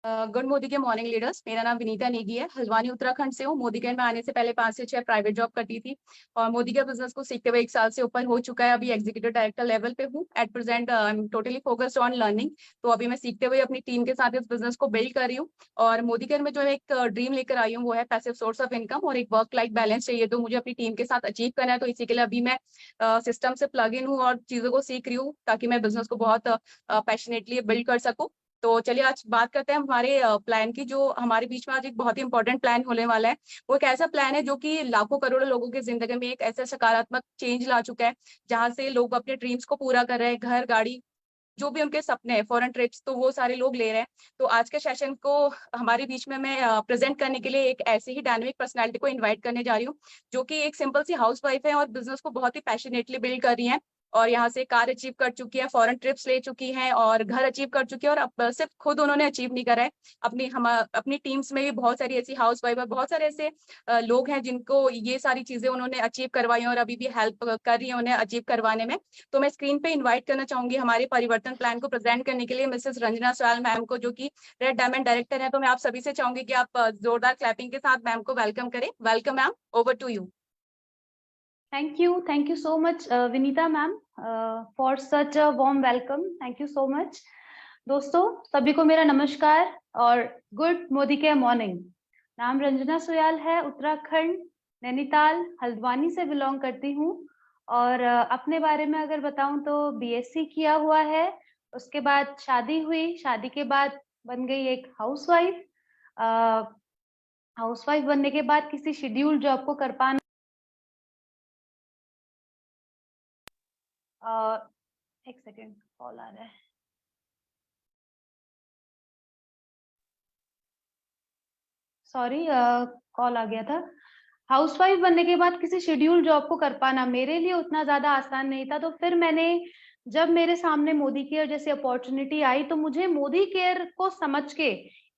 Good Modi के morning leaders. मेरा नाम विनीता नेगी है, हल्द्वानी उत्तराखंड से हूँ। मोदी के में आने से पहले 5 से 6 प्राइवेट जॉब करती थी और मोदी के बिजनेस को सीखते हुए 1 साल से ऊपर हो चुका है। अभी एग्जीक्यूटिव डायरेक्टर लेवल पे हूँ। At present I am totally focused on learning. तो अभी मैं सीखते हुए अपनी टीम के साथ इस बिजनेस को बिल्ड कर रही हूँ। और मोदी केयर में जो एक ड्रीम लेकर आई हूँ वो है पैसिव सोर्स ऑफ इनकम और एक वर्क लाइफ बैलेंस चाहिए, तो मुझे अपनी टीम के साथ अचीव करना है। तो इसी के लिए अभी मैं सिस्टम से प्लग इन हूँ और चीजों को सीख रही हूँ ताकि मैं बिजनेस को बहुत पैशनेटली बिल्ड कर सकूँ। तो चलिए आज बात करते हैं हमारे प्लान की। जो हमारे बीच में आज एक बहुत ही इंपॉर्टेंट प्लान होने वाला है, वो एक ऐसा प्लान है जो कि लाखों करोड़ों लोगों की जिंदगी में एक ऐसा सकारात्मक चेंज ला चुका है, जहां से लोग अपने ड्रीम्स को पूरा कर रहे हैं। घर, गाड़ी, जो भी उनके सपने हैं, फॉरेन ट्रिप्स, तो वो सारे लोग ले रहे हैं। तो आज के सेशन को हमारे बीच में मैं प्रेजेंट करने के लिए एक ऐसे ही डायनेमिक पर्सनालिटी को इन्वाइट करने जा रही हूँ, जो कि एक सिंपल सी हाउस वाइफ है और बिजनेस को बहुत ही पैशनेटली बिल्ड कर रही है। और यहाँ से कार अचीव कर चुकी है, फॉरेन ट्रिप्स ले चुकी हैं और घर अचीव कर चुकी है। और अब सिर्फ खुद उन्होंने अचीव नहीं करा है, अपनी टीम्स में भी बहुत सारी ऐसी हाउस वाइफ है, बहुत सारे ऐसे लोग हैं जिनको ये सारी चीजें उन्होंने अचीव करवाई और अभी भी हेल्प कर रही है उन्हें अचीव करवाने में। तो मैं स्क्रीन पे इनवाइट करना चाहूंगी हमारे परिवर्तन प्लान को प्रेजेंट करने के लिए मिसेस रंजना सयाल मैम को, जो कि रेड डायमंड डायरेक्टर है। तो मैं आप सभी से चाहूंगी कि आप जोरदार क्लैपिंग के साथ मैम को वेलकम करें। Welcome ma'am, over to you. Thank you so much, Vinita ma'am, for such a warm welcome. Thank you so much. दोस्तों सभी को मेरा नमस्कार और गुड मोदी के मॉर्निंग। नाम रंजना सुयाल है, उत्तराखंड, नैनीताल, हल्द्वानी से बिलोंग करती हूँ। और अपने बारे में अगर बताऊं तो बीएससी किया हुआ है, उसके बाद शादी हुई, शादी के बाद बन गई एक हाउसवाइफ। हाउसवाइफ बनने के बाद किसी शेड्यूल जॉब को कर पाना, एक सेकेंड कॉल आ रहा है, सॉरी कॉल आ गया था। हाउसवाइफ बनने के बाद किसी शेड्यूल जॉब को कर पाना मेरे लिए उतना ज्यादा आसान नहीं था। तो फिर मैंने, जब मेरे सामने मोदी केयर जैसी अपॉर्चुनिटी आई, तो मुझे मोदी केयर को समझ के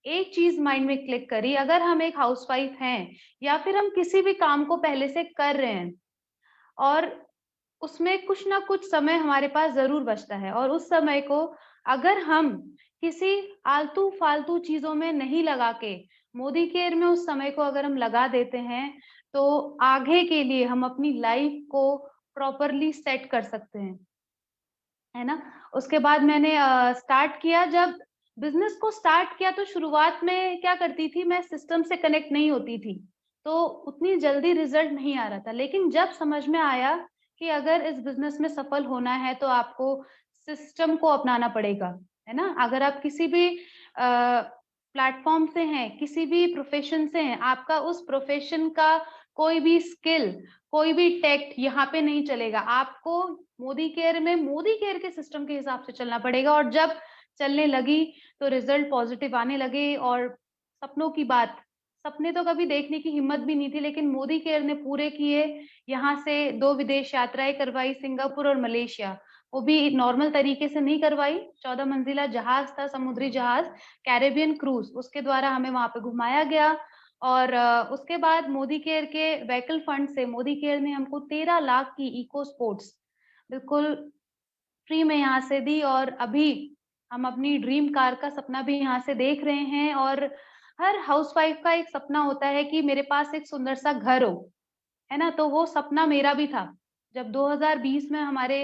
एक चीज माइंड में क्लिक करी। अगर हम एक हाउसवाइफ हैं या फिर हम किसी भी काम को पहले से कर रहे हैं और उसमें कुछ ना कुछ समय हमारे पास जरूर बचता है, और उस समय को अगर हम किसी आलतू फालतू चीजों में नहीं लगा के मोदी केयर में उस समय को अगर हम लगा देते हैं, तो आगे के लिए हम अपनी लाइफ को प्रॉपरली सेट कर सकते हैं, है ना। उसके बाद मैंने स्टार्ट किया। जब बिजनेस को स्टार्ट किया तो शुरुआत में क्या करती थी, मैं सिस्टम से कनेक्ट नहीं होती थी, तो उतनी जल्दी रिजल्ट नहीं आ रहा था। लेकिन जब समझ में आया कि अगर इस बिजनेस में सफल होना है तो आपको सिस्टम को अपनाना पड़ेगा, है ना। अगर आप किसी भी प्लेटफॉर्म से हैं, किसी भी प्रोफेशन से हैं, आपका उस प्रोफेशन का कोई भी स्किल, कोई भी टेक यहाँ पे नहीं चलेगा। आपको मोदी केयर में मोदी केयर के सिस्टम के हिसाब से चलना पड़ेगा। और जब चलने लगी तो रिजल्ट पॉजिटिव आने लगे। और सपनों की बात, सपने तो कभी देखने की हिम्मत भी नहीं थी, लेकिन मोदी केयर ने पूरे किए। यहाँ से 2 विदेश यात्राएं करवाई, सिंगापुर और मलेशिया, वो भी नॉर्मल तरीके से नहीं करवाई। 14 मंजिला जहाज था, समुद्री जहाज, कैरेबियन क्रूज, उसके द्वारा हमें वहां पे घुमाया गया। और उसके बाद मोदी केयर के व्हीकल फंड से मोदी केयर ने हमको 13 लाख की इको स्पोर्ट्स बिल्कुल फ्री में यहाँ से दी। और अभी हम अपनी ड्रीम कार का सपना भी यहाँ से देख रहे हैं। और हर हाउसवाइफ का एक सपना होता है कि मेरे पास एक सुंदर सा घर हो, है ना। तो वो सपना मेरा भी था। जब 2020 में हमारे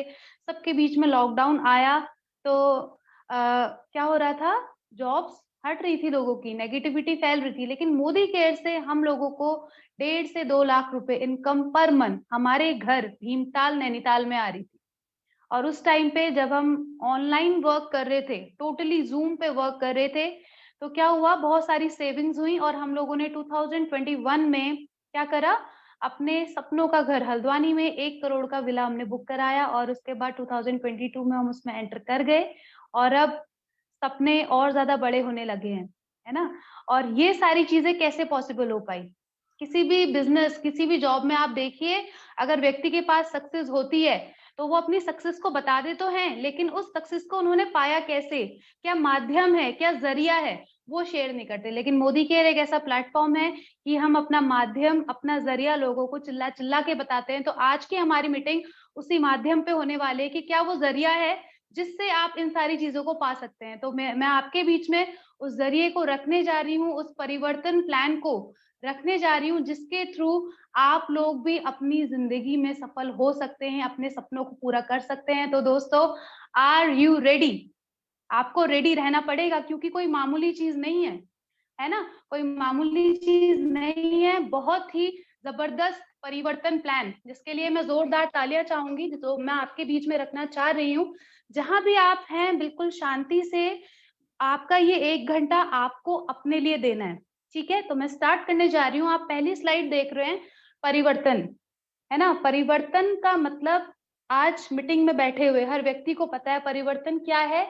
सबके बीच में लॉकडाउन आया, तो क्या हो रहा था, जॉब्स हट रही थी, लोगों की नेगेटिविटी फैल रही थी। लेकिन मोदी केयर से हम लोगों को 1.5 से 2 लाख रुपए इनकम पर मंथ हमारे घर भीमताल नैनीताल में आ रही थी। और उस टाइम पे जब हम ऑनलाइन वर्क कर रहे थे, टोटली जूम पे वर्क कर रहे थे, तो क्या हुआ, बहुत सारी सेविंग्स हुई। और हम लोगों ने 2021 में क्या करा, अपने सपनों का घर हल्द्वानी में 1 करोड़ का विला हमने बुक कराया। और उसके बाद 2022 में हम उसमें एंटर कर गए। और अब सपने और ज्यादा बड़े होने लगे हैं, है ना। और ये सारी चीजें कैसे पॉसिबल हो पाई, किसी भी बिजनेस, किसी भी जॉब में आप देखिए, अगर व्यक्ति के पास सक्सेस होती है तो वो अपनी सक्सेस को बता दे तो हैं, लेकिन उस सक्सेस को उन्होंने पाया कैसे, क्या माध्यम है, क्या जरिया है, वो शेयर नहीं करते। लेकिन मोदी केयर एक ऐसा प्लेटफॉर्म है कि हम अपना माध्यम, अपना जरिया लोगों को चिल्ला चिल्ला के बताते हैं। तो आज की हमारी मीटिंग उसी माध्यम पे होने वाली है कि क्या वो जरिया है जिससे आप इन सारी चीजों को पा सकते हैं। तो मैं आपके बीच में उस जरिए को रखने जा रही हूँ, उस परिवर्तन प्लान को रखने जा रही हूँ, जिसके थ्रू आप लोग भी अपनी जिंदगी में सफल हो सकते हैं, अपने सपनों को पूरा कर सकते हैं। तो दोस्तों, आर यू रेडी? आपको रेडी रहना पड़ेगा, क्योंकि कोई मामूली चीज नहीं है ना, कोई मामूली चीज नहीं है। बहुत ही जबरदस्त परिवर्तन प्लान, जिसके लिए मैं जोरदार तालियां चाहूंगी, जो मैं आपके बीच में रखना चाह रही हूँ। जहां भी आप हैं, बिल्कुल शांति से आपका ये 1 घंटा आपको अपने लिए देना है, ठीक है? तो मैं स्टार्ट करने जा रही हूँ। आप पहली स्लाइड देख रहे हैं, परिवर्तन, है ना? परिवर्तन का मतलब आज मीटिंग में बैठे हुए हर व्यक्ति को पता है परिवर्तन क्या है।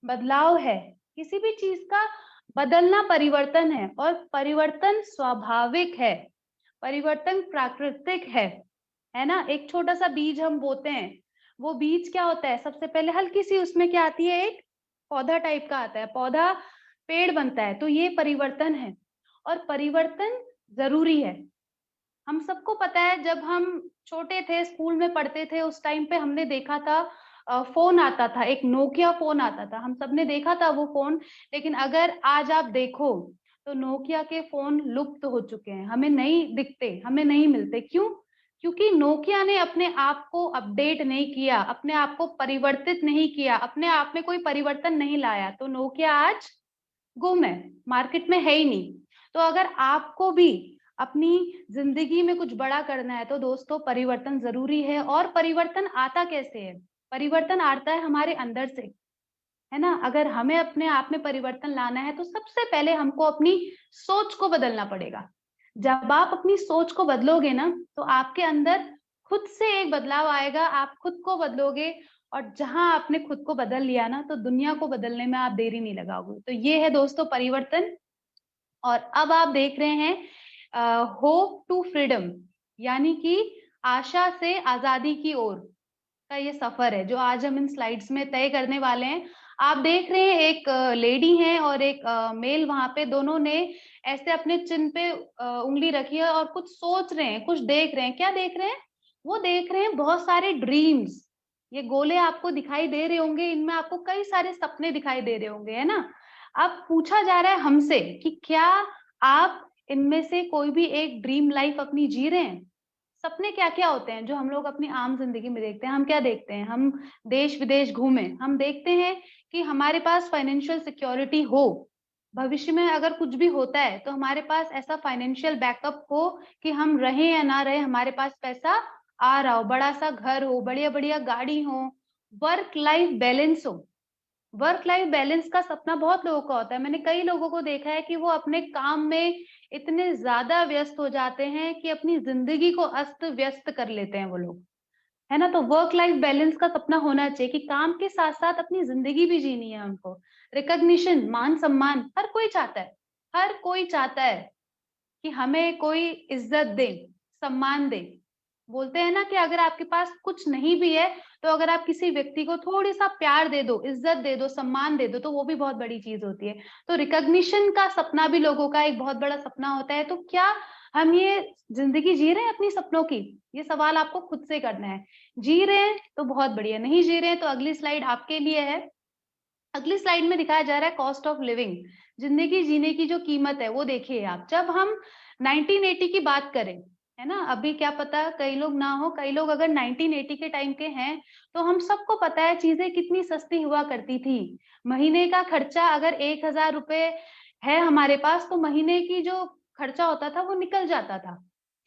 बदलाव है, किसी भी चीज का बदलना परिवर्तन है, और परिवर्तन स्वाभाविक है, परिवर्तन प्राकृतिक है ना? एक छोटा सा बीज हम बोते हैं, वो बीज क्या होता है? सबसे पहले हल्की सी उसमें क्या आती है? एक पौधा टाइप का आता है, पौधा पेड़ बनता है। तो ये परिवर्तन है, और परिवर्तन जरूरी है। हम सबको पता है, जब हम छोटे थे, स्कूल में पढ़ते थे, उस टाइम पे हमने देखा था फोन आता था, एक नोकिया फोन आता था, हम सबने देखा था वो फोन। लेकिन अगर आज आप देखो तो नोकिया के फोन लुप्त हो चुके हैं, हमें नहीं दिखते, हमें नहीं मिलते। क्यों? क्योंकि नोकिया ने अपने आप को अपडेट नहीं किया, अपने आप को परिवर्तित नहीं किया, अपने आप में कोई परिवर्तन नहीं लाया। तो नोकिया आज गुम है, मार्केट में है ही नहीं। तो अगर आपको भी अपनी जिंदगी में कुछ बड़ा करना है, तो दोस्तों परिवर्तन जरूरी है। और परिवर्तन आता कैसे है? परिवर्तन आता है हमारे अंदर से, है ना? अगर हमें अपने आप में परिवर्तन लाना है, तो सबसे पहले हमको अपनी सोच को बदलना पड़ेगा। जब आप अपनी सोच को बदलोगे ना, तो आपके अंदर खुद से एक बदलाव आएगा, आप खुद को बदलोगे, और जहां आपने खुद को बदल लिया ना, तो दुनिया को बदलने में आप देरी नहीं लगाओगे। तो ये है दोस्तों परिवर्तन। और अब आप देख रहे हैं होप टू फ्रीडम, यानी कि आशा से आजादी की ओर का ये सफर है, जो आज हम इन स्लाइड्स में तय करने वाले हैं। आप देख रहे हैं, एक लेडी है और एक मेल, वहां पे दोनों ने ऐसे अपने चिन्ह पे उंगली रखी है, और कुछ सोच रहे हैं, कुछ देख रहे हैं। क्या देख रहे हैं? वो देख रहे हैं बहुत सारे ड्रीम्स। ये गोले आपको दिखाई दे रहे होंगे, इनमें आपको कई सारे सपने दिखाई दे रहे होंगे, है ना? अब पूछा जा रहा है हमसे कि क्या आप इनमें से कोई भी एक ड्रीम लाइफ अपनी जी रहे हैं? सपने क्या क्या होते हैं जो हम लोग अपनी आम जिंदगी में देखते हैं? हम क्या देखते हैं? हम देश विदेश घूमे, हम देखते हैं कि हमारे पास फाइनेंशियल सिक्योरिटी हो, भविष्य में अगर कुछ भी होता है तो हमारे पास ऐसा फाइनेंशियल बैकअप हो कि हम रहे या ना रहे, हमारे पास पैसा आ रहा हो, बड़ा सा घर हो, बढ़िया बढ़िया गाड़ी हो, वर्क लाइफ बैलेंस हो। वर्क लाइफ बैलेंस का सपना बहुत लोगों का होता है। मैंने कई लोगों को देखा है कि वो अपने काम में इतने ज्यादा व्यस्त हो जाते हैं कि अपनी जिंदगी को अस्त व्यस्त कर लेते हैं वो लोग, है ना? तो वर्क लाइफ बैलेंस का सपना होना चाहिए कि काम के साथ साथ अपनी जिंदगी भी जीनी है उनको। रिकॉग्निशन, मान सम्मान हर कोई चाहता है, हर कोई चाहता है कि हमें कोई इज्जत दे, सम्मान दे। बोलते हैं ना कि अगर आपके पास कुछ नहीं भी है, तो अगर आप किसी व्यक्ति को थोड़ी सा प्यार दे दो, इज्जत दे दो, सम्मान दे दो, तो वो भी बहुत बड़ी चीज होती है। तो रिकॉग्निशन का सपना भी लोगों का एक बहुत बड़ा सपना होता है। तो क्या हम ये जिंदगी जी रहे हैं अपनी सपनों की? ये सवाल आपको खुद से करना है। जी रहे हैं तो बहुत बढ़िया, नहीं जी रहे हैं तो अगली स्लाइड आपके लिए है। अगली स्लाइड में दिखाया जा रहा है कॉस्ट ऑफ लिविंग, जिंदगी जीने की जो कीमत है वो देखिए आप। जब हम 1980 की बात करें, है ना, अभी क्या पता कई लोग ना हो, कई लोग अगर 1980 के टाइम के हैं, तो हम सबको पता है चीजें कितनी सस्ती हुआ करती थी। महीने का खर्चा अगर 1,000 रुपए है हमारे पास, तो महीने की जो खर्चा होता था वो निकल जाता था,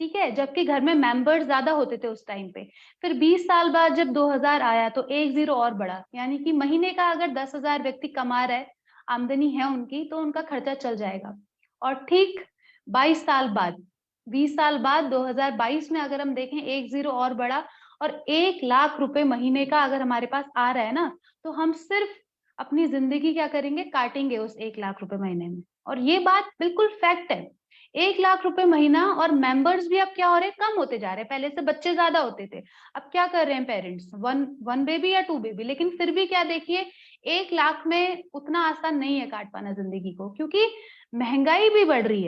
ठीक है? जबकि घर में मेंबर्स ज्यादा होते थे उस टाइम पे। फिर 20 साल बाद जब 2000 आया, तो एक जीरो और बढ़ा, यानी कि महीने का अगर 10,000 व्यक्ति कमा रहा है, आमदनी है उनकी, तो उनका खर्चा चल जाएगा। और ठीक 22 साल बाद, 20 साल बाद 2022 में अगर हम देखें, एक जीरो और बढ़ा, और 1,00,000 रुपए महीने का अगर हमारे पास आ रहा है ना, तो हम सिर्फ अपनी जिंदगी क्या करेंगे? काटेंगे उस 1,00,000 रुपए महीने में। और ये बात बिल्कुल फैक्ट है। 1,00,000 रुपए महीना, और मेंबर्स भी अब क्या हो रहे हैं? कम होते जा रहे हैं। पहले से बच्चे ज्यादा होते थे, अब क्या कर रहे हैं पेरेंट्स? वन बेबी या 2 बेबी। लेकिन फिर भी क्या देखिए, 1,00,000 में उतना आसान नहीं है काट पाना जिंदगी को, क्योंकि महंगाई भी बढ़ रही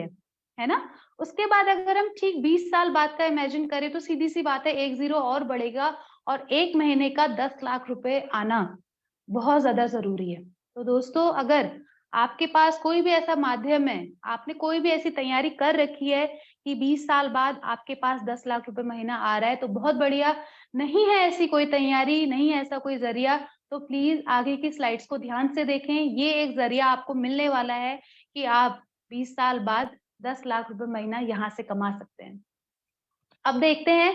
है ना? उसके बाद अगर हम ठीक 20 साल बाद का इमेजिन करें, तो सीधी सी बात है, एक जीरो और बढ़ेगा, और एक महीने का 10,00,000 रुपए आना बहुत ज्यादा जरूरी है। तो दोस्तों, अगर आपके पास कोई भी ऐसा माध्यम है, आपने कोई भी ऐसी तैयारी कर रखी है कि 20 साल बाद आपके पास 10 लाख रुपए महीना आ रहा है, तो बहुत बढ़िया। नहीं है ऐसी कोई तैयारी, नहीं है ऐसा कोई जरिया, तो प्लीज आगे की स्लाइड्स को ध्यान से देखें। ये एक जरिया आपको मिलने वाला है कि आप 20 साल बाद 10 लाख रुपए महीना यहाँ से कमा सकते हैं। अब देखते हैं,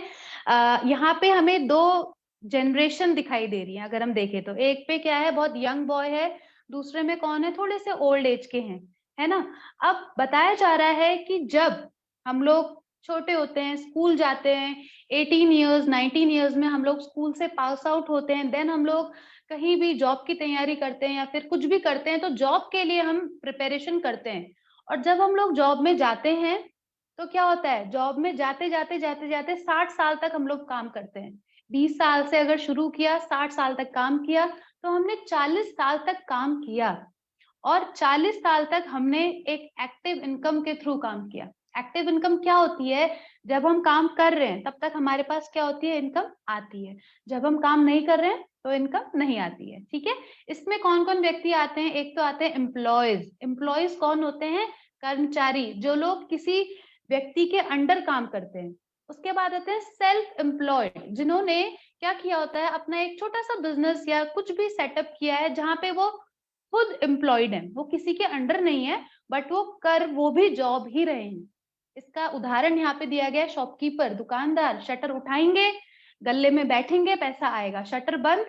यहाँ पे हमें दो जनरेशन दिखाई दे रही है। अगर हम देखें तो एक पे क्या है, बहुत यंग बॉय है, दूसरे में कौन है, थोड़े से ओल्ड एज के हैं, है ना। अब बताया जा रहा है कि जब हम लोग छोटे होते हैं, स्कूल जाते हैं, 18 ईयर्स 19 ईयर्स में हम लोग स्कूल से पास आउट होते हैं, देन हम लोग कहीं भी जॉब की तैयारी करते हैं या फिर कुछ भी करते हैं, तो जॉब के लिए हम प्रिपरेशन करते हैं। और जब हम लोग जॉब में जाते हैं तो क्या होता है, जॉब में जाते जाते जाते जाते 60 साल तक हम लोग काम करते हैं। 20 साल से अगर शुरू किया, 60 साल तक काम किया, तो हमने 40 साल तक काम किया। और 40 साल तक हमने एक एक्टिव इनकम के थ्रू काम किया। एक्टिव इनकम क्या होती है, जब हम काम कर रहे हैं तब तक हमारे पास क्या होती है, इनकम आती है। जब हम काम नहीं कर रहे हैं तो इनकम नहीं आती है। ठीक है, इसमें कौन कौन व्यक्ति आते हैं, एक तो आते हैं एम्प्लॉयज। एम्प्लॉयज कौन होते हैं, कर्मचारी, जो लोग किसी व्यक्ति के अंडर काम करते हैं। उसके बाद आते हैं सेल्फ एम्प्लॉयड, जिन्होंने क्या किया होता है, अपना एक छोटा सा बिजनेस या कुछ भी सेटअप किया है, जहां पे वो खुद एम्प्लॉयड है, वो किसी के अंडर नहीं है, बट वो भी जॉब ही रहे हैं। इसका उदाहरण यहाँ पे दिया गया है, शॉपकीपर, दुकानदार, शटर उठाएंगे, गल्ले में बैठेंगे, पैसा आएगा, शटर बंद,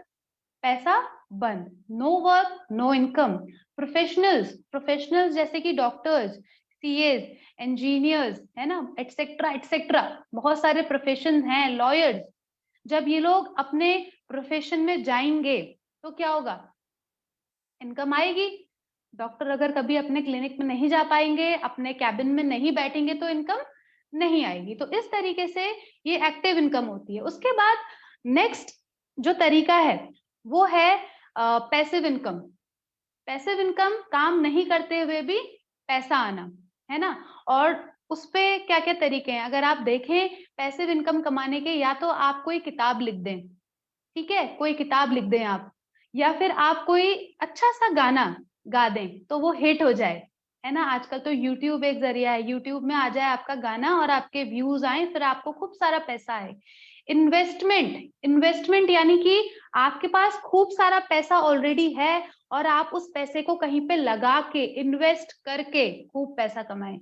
पैसा बंद, no work no income. Professionals, professionals जैसे कि डॉक्टर्स, सीएस, इंजीनियर्स, है ना, एटसेट्रा एटसेट्रा, बहुत सारे प्रोफेशन हैं, लॉयर्स। जब ये लोग अपने प्रोफेशन में जाएंगे तो क्या होगा, इनकम आएगी। डॉक्टर अगर कभी अपने क्लिनिक में नहीं जा पाएंगे, अपने कैबिन में नहीं बैठेंगे, तो इनकम नहीं आएगी। तो इस तरीके से ये एक्टिव इनकम होती है। उसके बाद नेक्स्ट जो तरीका है वो है पैसिव इनकम। पैसिव इनकम, काम नहीं करते हुए भी पैसा आना, है ना। और उस पे क्या क्या तरीके हैं, अगर आप देखें पैसिव इनकम कमाने के, या तो आप कोई किताब लिख दें, ठीक है, कोई किताब लिख दें आप, या फिर आप कोई अच्छा सा गाना गा दें तो वो हिट हो जाए, है ना। आजकल तो यूट्यूब एक जरिया है, यूट्यूब में आ जाए आपका गाना और आपके व्यूज आए, फिर आपको खूब सारा पैसा आए। इन्वेस्टमेंट, इन्वेस्टमेंट यानी कि आपके पास खूब सारा पैसा ऑलरेडी है और आप उस पैसे को कहीं पे लगा के, इन्वेस्ट करके खूब पैसा कमाएं।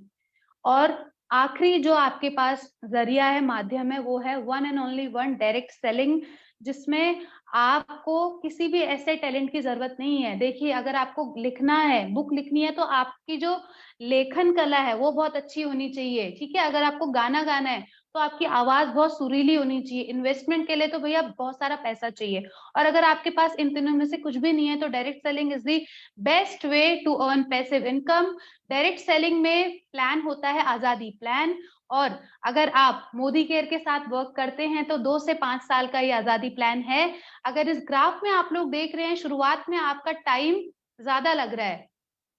और आखिरी जो आपके पास जरिया है, माध्यम है, वो है one and only one, direct selling, जिसमें आपको किसी भी ऐसे टैलेंट की जरूरत नहीं है। देखिए, अगर आपको लिखना है, बुक लिखनी है, तो आपकी जो लेखन कला है वो बहुत अच्छी होनी चाहिए, ठीक है। अगर आपको गाना गाना है तो आपकी आवाज बहुत सुरीली होनी चाहिए। इन्वेस्टमेंट के लिए तो भैया बहुत सारा पैसा चाहिए। और अगर आपके पास इन तीनों में से कुछ भी नहीं है, तो direct selling is the best way to earn passive income. Direct selling में प्लान होता है आजादी प्लान, और अगर आप मोदी केयर के साथ वर्क करते हैं तो 2 से 5 साल का ये आजादी प्लान है। अगर इस ग्राफ में आप लोग देख रहे हैं, शुरुआत में आपका टाइम ज्यादा लग रहा है,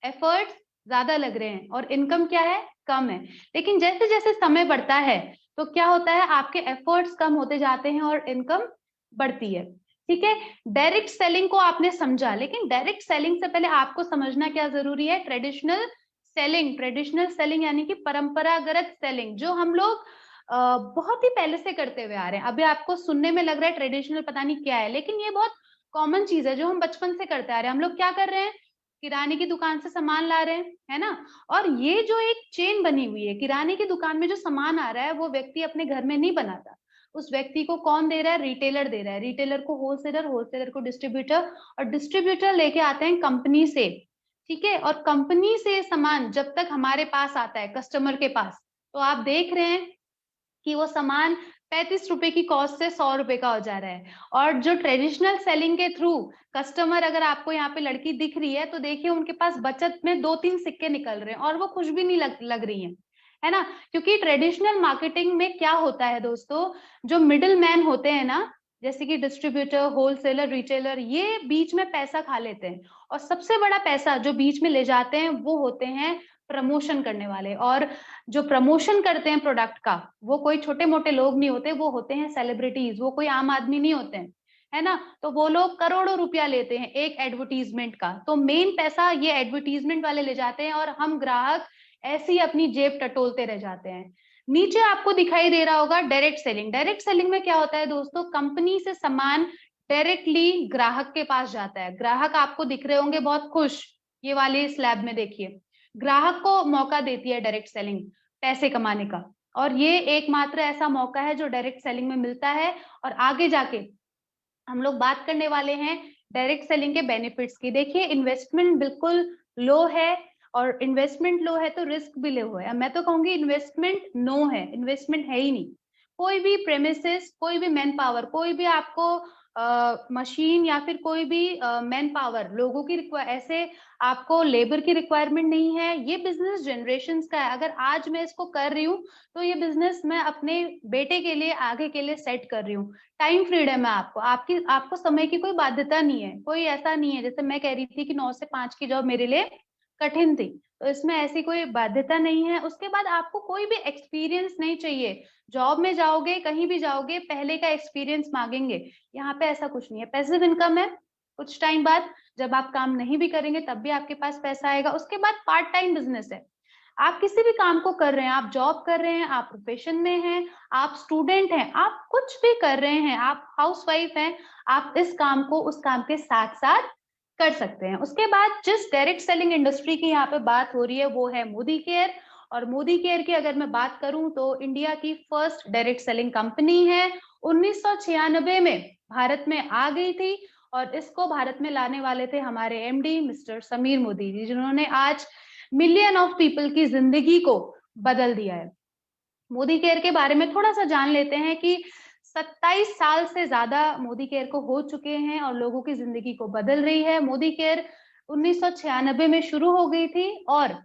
एफर्ट्स ज्यादा लग रहे हैं, और इनकम क्या है, कम है। लेकिन जैसे जैसे समय बढ़ता है तो क्या होता है, आपके एफर्ट्स कम होते जाते हैं और इनकम बढ़ती है। ठीक है, डायरेक्ट सेलिंग को आपने समझा, लेकिन डायरेक्ट सेलिंग से पहले आपको समझना क्या जरूरी है, ट्रेडिशनल सेलिंग। ट्रेडिशनल सेलिंग यानी कि परंपरागत सेलिंग, जो हम लोग बहुत ही पहले से करते हुए आ रहे हैं। अभी आपको सुनने में लग रहा है ट्रेडिशनल पता नहीं क्या है, लेकिन ये बहुत कॉमन चीज है जो हम बचपन से करते आ रहे हैं। हम लोग क्या कर रहे हैं, किराने की दुकान से सामान ला रहे हैं, है ना। और ये जो एक चेन बनी हुई है, किराने की दुकान में जो सामान आ रहा है वो व्यक्ति अपने घर में नहीं बनाता। उस व्यक्ति को कौन दे रहा है, रिटेलर दे रहा है, रिटेलर को होलसेलर, होलसेलर को डिस्ट्रीब्यूटर, और डिस्ट्रीब्यूटर लेके आते हैं कंपनी से, ठीक है। और कंपनी से सामान जब तक हमारे पास आता है, कस्टमर के पास, तो आप देख रहे हैं कि वो सामान 35 रुपए की कॉस्ट से 100 रुपए का हो जा रहा है। और जो ट्रेडिशनल सेलिंग के थ्रू कस्टमर, अगर आपको यहाँ पे लड़की दिख रही है तो देखिए उनके पास बचत में 2-3 सिक्के निकल रहे हैं और वो कुछ भी नहीं लग रही है ना। क्योंकि ट्रेडिशनल मार्केटिंग में क्या होता है दोस्तों, जो मिडिल मैन होते हैं ना, जैसे कि डिस्ट्रीब्यूटर, होलसेलर, रिटेलर, ये बीच में पैसा खा लेते हैं। और सबसे बड़ा पैसा जो बीच में ले जाते हैं वो होते हैं प्रमोशन करने वाले। और जो प्रमोशन करते हैं प्रोडक्ट का, वो कोई छोटे मोटे लोग नहीं होते, वो होते हैं सेलिब्रिटीज, वो कोई आम आदमी नहीं होते हैं, है ना, तो वो लोग करोड़ों रुपया लेते हैं एक एडवर्टीजमेंट का। तो मेन पैसा ये एडवर्टीजमेंट वाले ले जाते हैं और हम ग्राहक ऐसे ही अपनी जेब टटोलते रह जाते हैं। नीचे आपको दिखाई दे रहा होगा डायरेक्ट सेलिंग। डायरेक्ट सेलिंग में क्या होता है दोस्तों, कंपनी से सामान डायरेक्टली ग्राहक के पास जाता है। ग्राहक आपको दिख रहे होंगे बहुत खुश, ये वाली स्लैब में देखिए, ग्राहक को मौका देती है डायरेक्ट सेलिंग पैसे कमाने का। और ये एकमात्र ऐसा मौका है जो डायरेक्ट सेलिंग में मिलता है। और आगे जाके हम लोग बात करने वाले हैं डायरेक्ट सेलिंग के बेनिफिट्स की। देखिए इन्वेस्टमेंट बिल्कुल लो है, और इन्वेस्टमेंट लो है तो रिस्क भी लो है। मैं तो कहूंगी इन्वेस्टमेंट नो है, इन्वेस्टमेंट है ही नहीं। कोई भी प्रेमिसेस, कोई भी मैन पावर, कोई भी आपको मशीन या फिर कोई भी मैन पावर, लोगों की ऐसे आपको लेबर की रिक्वायरमेंट नहीं है। ये बिजनेस जनरेशंस का है। अगर आज मैं इसको कर रही हूँ तो ये बिजनेस मैं अपने बेटे के लिए, आगे के लिए सेट कर रही हूँ। टाइम फ्रीडम है आपको, आपको समय की कोई बाध्यता नहीं है। कोई ऐसा नहीं है जैसे मैं कह रही थी कि 9 से 5 की जॉब मेरे लिए कठिन थी, तो इसमें ऐसी कोई बाध्यता नहीं है। उसके बाद आपको कोई भी एक्सपीरियंस नहीं चाहिए। जॉब में जाओगे, कहीं भी जाओगे, पहले का एक्सपीरियंस मांगेंगे। यहाँ पे ऐसा कुछ नहीं है, पैसिव इनकम है। कुछ टाइम बाद जब आप काम नहीं भी करेंगे तब भी आपके पास पैसा आएगा। उसके बाद पार्ट टाइम बिजनेस है। आप किसी भी काम को कर रहे हैं, आप जॉब कर रहे हैं, आप प्रोफेशन में हैं, आप स्टूडेंट हैं, आप कुछ भी कर रहे हैं, आप हाउसवाइफ हैं, आप इस काम को उस काम के साथ साथ कर सकते हैं। उसके बाद जिस डायरेक्ट सेलिंग इंडस्ट्री की यहाँ पे बात हो रही है वो है मोदी केयर। और मोदी केयर की अगर मैं बात करूं तो इंडिया की फर्स्ट डायरेक्ट सेलिंग कंपनी है। 1996 में भारत में आ गई थी, और इसको भारत में लाने वाले थे हमारे एमडी मिस्टर समीर मोदी जी, जिन्होंने आज मिलियन ऑफ पीपल की जिंदगी को बदल दिया है। मोदी केयर के बारे में थोड़ा सा जान लेते हैं कि 27 साल से ज्यादा मोदी केयर को हो चुके हैं और लोगों की जिंदगी को बदल रही है। मोदी केयर 1996 में शुरू हो गई थी, और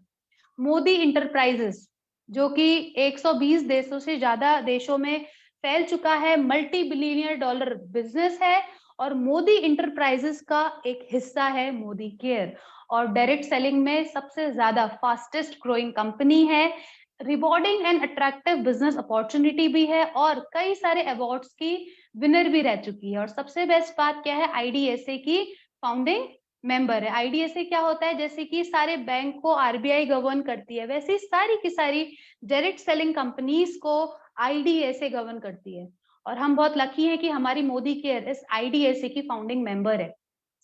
मोदी इंटरप्राइजेस जो कि 120 देशों से ज्यादा देशों में फैल चुका है, मल्टी बिलियनियर डॉलर बिजनेस है। और मोदी इंटरप्राइजेस का एक हिस्सा है मोदी केयर, और डायरेक्ट सेलिंग में सबसे ज्यादा फास्टेस्ट ग्रोइंग कंपनी है। Rewarding and attractive business opportunity भी है, और कई सारे अवार्ड्स की विनर भी रह चुकी है। और सबसे बेस्ट बात क्या है, आईडीएसए की फाउंडिंग मेंबर है। आईडीएसए क्या होता है, जैसे कि सारे बैंक को आरबीआई गवर्न करती है, वैसे ही सारी की सारी डायरेक्ट सेलिंग कंपनीज को आईडीएसए गवर्न करती है। और हम बहुत लकी हैं कि हमारी मोदी केयर इस आईडीएसए की फाउंडिंग मेंबर है,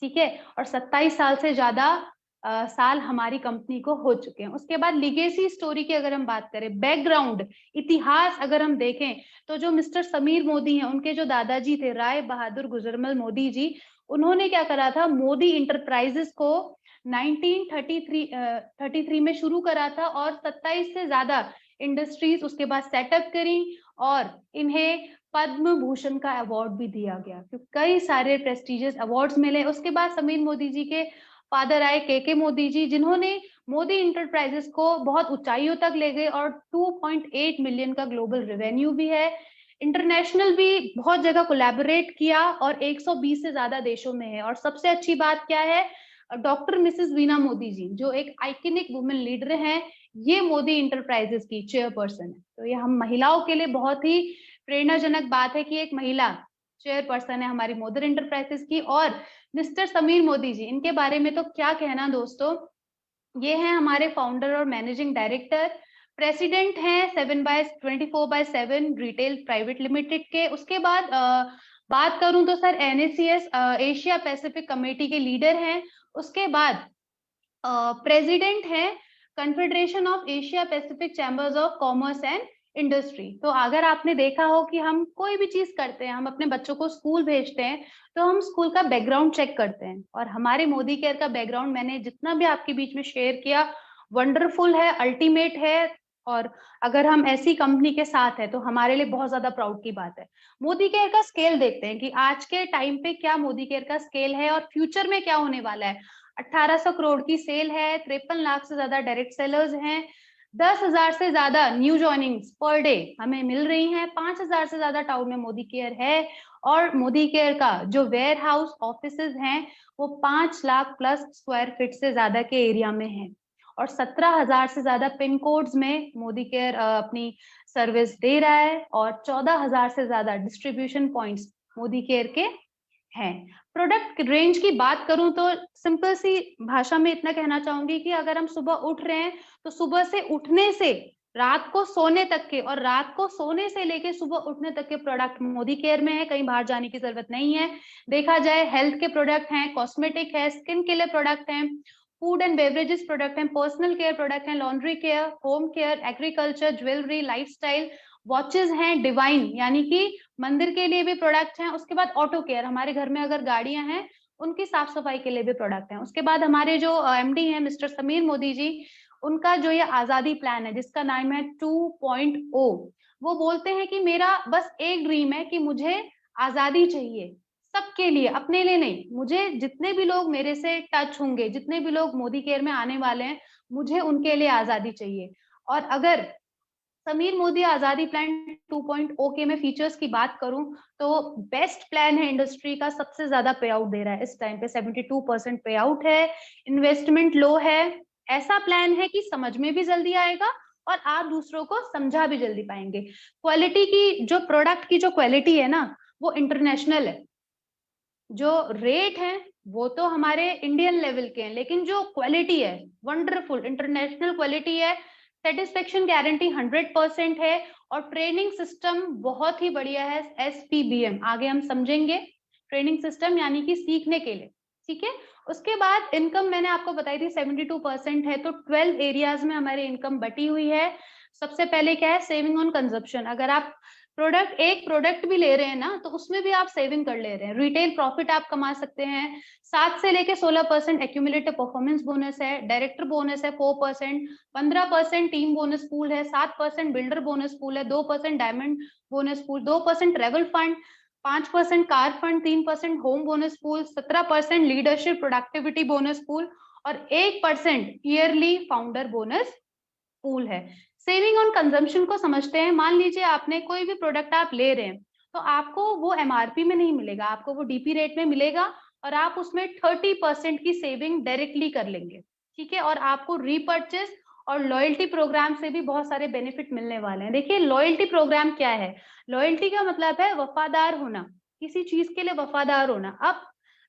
ठीक है। और 27 साल से ज्यादा साल हमारी कंपनी को हो चुके हैं। उसके बाद लीगेसी स्टोरी की अगर हम बात करें, बैकग्राउंड इतिहास अगर हम देखें, तो जो मिस्टर समीर मोदी हैं, उनके जो दादाजी थे राय बहादुर गुजरमल मोदी जी, उन्होंने क्या करा था, मोदी इंटरप्राइजेस को 1933 में शुरू करा था, और 27 से ज्यादा इंडस्ट्रीज उसके बाद सेटअप करी, और इन्हें पद्म भूषण का अवार्ड भी दिया गया, क्योंकि कई सारे प्रेस्टिजियस अवार्ड्स मिले। उसके बाद समीर मोदी जी के फादर आए के मोदी जी, जिन्होंने मोदी इंटरप्राइजेस को बहुत ऊंचाइयों तक ले गए, और 2.8 मिलियन का ग्लोबल रेवेन्यू भी है। इंटरनेशनल भी बहुत जगह कोलैबोरेट किया, और 120 से ज्यादा देशों में है। और सबसे अच्छी बात क्या है, डॉक्टर मिसेस वीना मोदी जी जो एक आइकनिक वुमेन लीडर हैं, ये मोदी इंटरप्राइजेस की चेयरपर्सन है। तो ये हम महिलाओं के लिए बहुत ही प्रेरणाजनक बात है कि एक महिला चेयरपर्सन है हमारी मोदी इंटरप्राइजेस की। और मिस्टर समीर मोदी जी, इनके बारे में तो क्या कहना दोस्तों, ये हैं हमारे फाउंडर और मैनेजिंग डायरेक्टर। प्रेसिडेंट हैं 7/24/7 रिटेल प्राइवेट लिमिटेड के। उसके बाद बात करूं तो सर एनएसीएस एशिया पैसिफिक कमेटी के लीडर हैं। उसके बाद प्रेसिडेंट है confederation of Asia Pacific chambers of commerce and industry. तो अगर आपने देखा हो कि हम कोई भी चीज करते हैं, हम अपने बच्चों को स्कूल भेजते हैं, तो हम स्कूल का बैकग्राउंड चेक करते हैं। और हमारे मोदी केयर का बैकग्राउंड मैंने जितना भी आपके बीच में शेयर किया, वंडरफुल है, अल्टीमेट है। और अगर हम ऐसी कंपनी के साथ है तो हमारे लिए बहुत ज्यादा प्राउड की बात है। मोदी केयर का स्केल देखते हैं कि आज के टाइम पे क्या मोदी केयर का स्केल है, और फ्यूचर में क्या होने वाला है। 1800 करोड़ की सेल है, 53 लाख से ज्यादा डायरेक्ट सेलर्स हैं, 10,000 से ज्यादा न्यू ज्वाइनिंग्स पर डे हमें मिल रही हैं, 5,000 से ज्यादा टाउन में मोदी केयर है। और मोदी केयर का जो वेयर हाउस ऑफिसेज हैं वो 5 लाख प्लस स्क्वायर फीट से ज्यादा के एरिया में है, और 17,000 से ज्यादा पिन कोड्स में मोदी केयर अपनी सर्विस दे रहा है, और 14,000 से ज्यादा डिस्ट्रीब्यूशन पॉइंट्स मोदी केयर के हैं। प्रोडक्ट रेंज की बात करूं तो सिंपल सी भाषा में इतना कहना चाहूंगी कि अगर हम सुबह उठ रहे हैं तो सुबह से उठने से रात को सोने तक के, और रात को सोने से लेके सुबह उठने तक के प्रोडक्ट मोदी केयर में है, कहीं बाहर जाने की जरूरत नहीं है। देखा जाए हेल्थ के प्रोडक्ट हैं, कॉस्मेटिक है, स्किन के लिए प्रोडक्ट हैं, फूड एंड बेवरेजेस प्रोडक्ट हैं, पर्सनल केयर प्रोडक्ट हैं, laundry care, home care, agriculture, jewellery, lifestyle, watches हैं, डिवाइन यानी कि मंदिर के लिए भी प्रोडक्ट हैं। उसके बाद ऑटो केयर, हमारे घर में अगर गाड़ियां हैं उनकी साफ सफाई के लिए भी प्रोडक्ट हैं। उसके बाद हमारे जो एमडी हैं मिस्टर समीर मोदी जी, उनका जो ये आजादी प्लान है जिसका नाम है 2.0, वो बोलते हैं कि मेरा बस एक ड्रीम है कि मुझे आजादी चाहिए सबके लिए, अपने लिए नहीं, मुझे जितने भी लोग मेरे से टच होंगे, जितने भी लोग मोदी केयर में आने वाले हैं, मुझे उनके लिए आजादी चाहिए। और अगर समीर मोदी आजादी प्लान 2.0 के मैं फीचर्स की बात करूं तो बेस्ट प्लान है इंडस्ट्री का, सबसे ज्यादा पे आउट दे रहा है इस टाइम पे, 72% पे आउट है, इन्वेस्टमेंट लो है, ऐसा प्लान है कि समझ में भी जल्दी आएगा और आप दूसरों को समझा भी जल्दी पाएंगे। क्वालिटी की जो प्रोडक्ट की जो क्वालिटी है ना वो इंटरनेशनल है, जो रेट है वो तो हमारे इंडियन लेवल के हैं, लेकिन जो क्वालिटी है वंडरफुल इंटरनेशनल क्वालिटी है, सेटिस्फेक्शन गारंटी 100% है, और ट्रेनिंग सिस्टम बहुत ही बढ़िया है, SPBM आगे हम समझेंगे, ट्रेनिंग सिस्टम यानी कि सीखने के लिए, ठीक है। उसके बाद इनकम मैंने आपको बताई थी 72% है, तो 12 एरियाज में हमारी इनकम बटी हुई है। सबसे पहले क्या है, सेविंग ऑन कंजप्शन, अगर आप एक प्रोडक्ट भी ले रहे हैं ना तो उसमें भी आप सेविंग कर ले रहे हैं, रिटेल प्रॉफिट आप कमा सकते हैं। 7 से लेके 16% एक्यूमुलेटिव परफॉर्मेंस बोनस है, डायरेक्टर बोनस है 4%, 15% टीम बोनस पूल है, 7% बिल्डर बोनस पूल है, 2% diamond bonus pool, 2% travel fund, 5% car fund, 3% home bonus pool, 17% leadership productivity bonus pool, और 1% ईयरली फाउंडर बोनस पूल है। सेविंग ऑन कंजम्पशन को समझते हैं। मान लीजिए आपने कोई भी प्रोडक्ट आप ले रहे हैं तो आपको वो MRP में नहीं मिलेगा, आपको वो DP रेट में मिलेगा, और आप उसमें 30% की सेविंग डायरेक्टली कर लेंगे, ठीक है। और आपको रीपर्चेस और लॉयल्टी प्रोग्राम से भी बहुत सारे बेनिफिट मिलने वाले हैं। देखिए लॉयल्टी प्रोग्राम क्या है, लॉयल्टी का मतलब है वफादार होना, किसी चीज के लिए वफादार होना। अब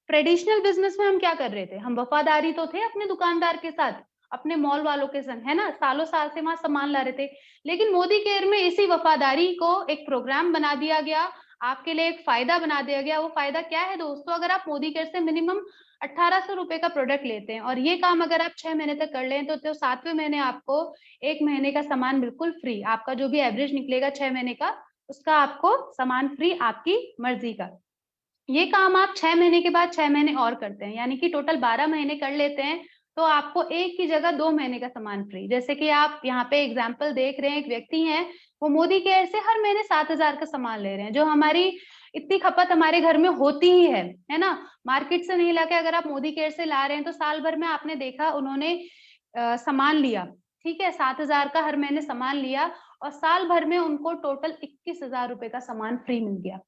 ट्रेडिशनल बिजनेस में हम क्या कर रहे थे, हम वफादारी तो थे अपने दुकानदार के साथ, अपने मॉल वालों के संग, है ना, सालों साल से वहां सामान ला रहे थे, लेकिन मोदी केयर में इसी वफादारी को एक प्रोग्राम बना दिया गया, आपके लिए एक फायदा बना दिया गया। वो फायदा क्या है दोस्तों, अगर आप मोदी केयर से मिनिमम 1800 रुपए का प्रोडक्ट लेते हैं और ये काम अगर आप 6 महीने तक कर लें तो 7वें महीने आपको 1 महीने का सामान बिल्कुल फ्री, आपका जो भी एवरेज निकलेगा 6 महीने का उसका आपको सामान फ्री, आपकी मर्जी का। ये काम आप 6 महीने के बाद 6 महीने और करते हैं, यानी कि टोटल 12 महीने कर लेते हैं, तो आपको एक की जगह 2 महीने का सामान फ्री। जैसे कि आप यहाँ पे एग्जाम्पल देख रहे हैं, एक व्यक्ति हैं वो मोदी केयर से हर महीने 7000 का सामान ले रहे हैं, जो हमारी इतनी खपत हमारे घर में होती ही है ना, मार्केट से नहीं लाके अगर आप मोदी केयर से ला रहे हैं तो साल भर में आपने देखा उन्होंने सामान लिया, ठीक है, 7000 का हर महीने सामान लिया, और साल भर में उनको टोटल 21,000 रुपए का सामान फ्री मिल गया।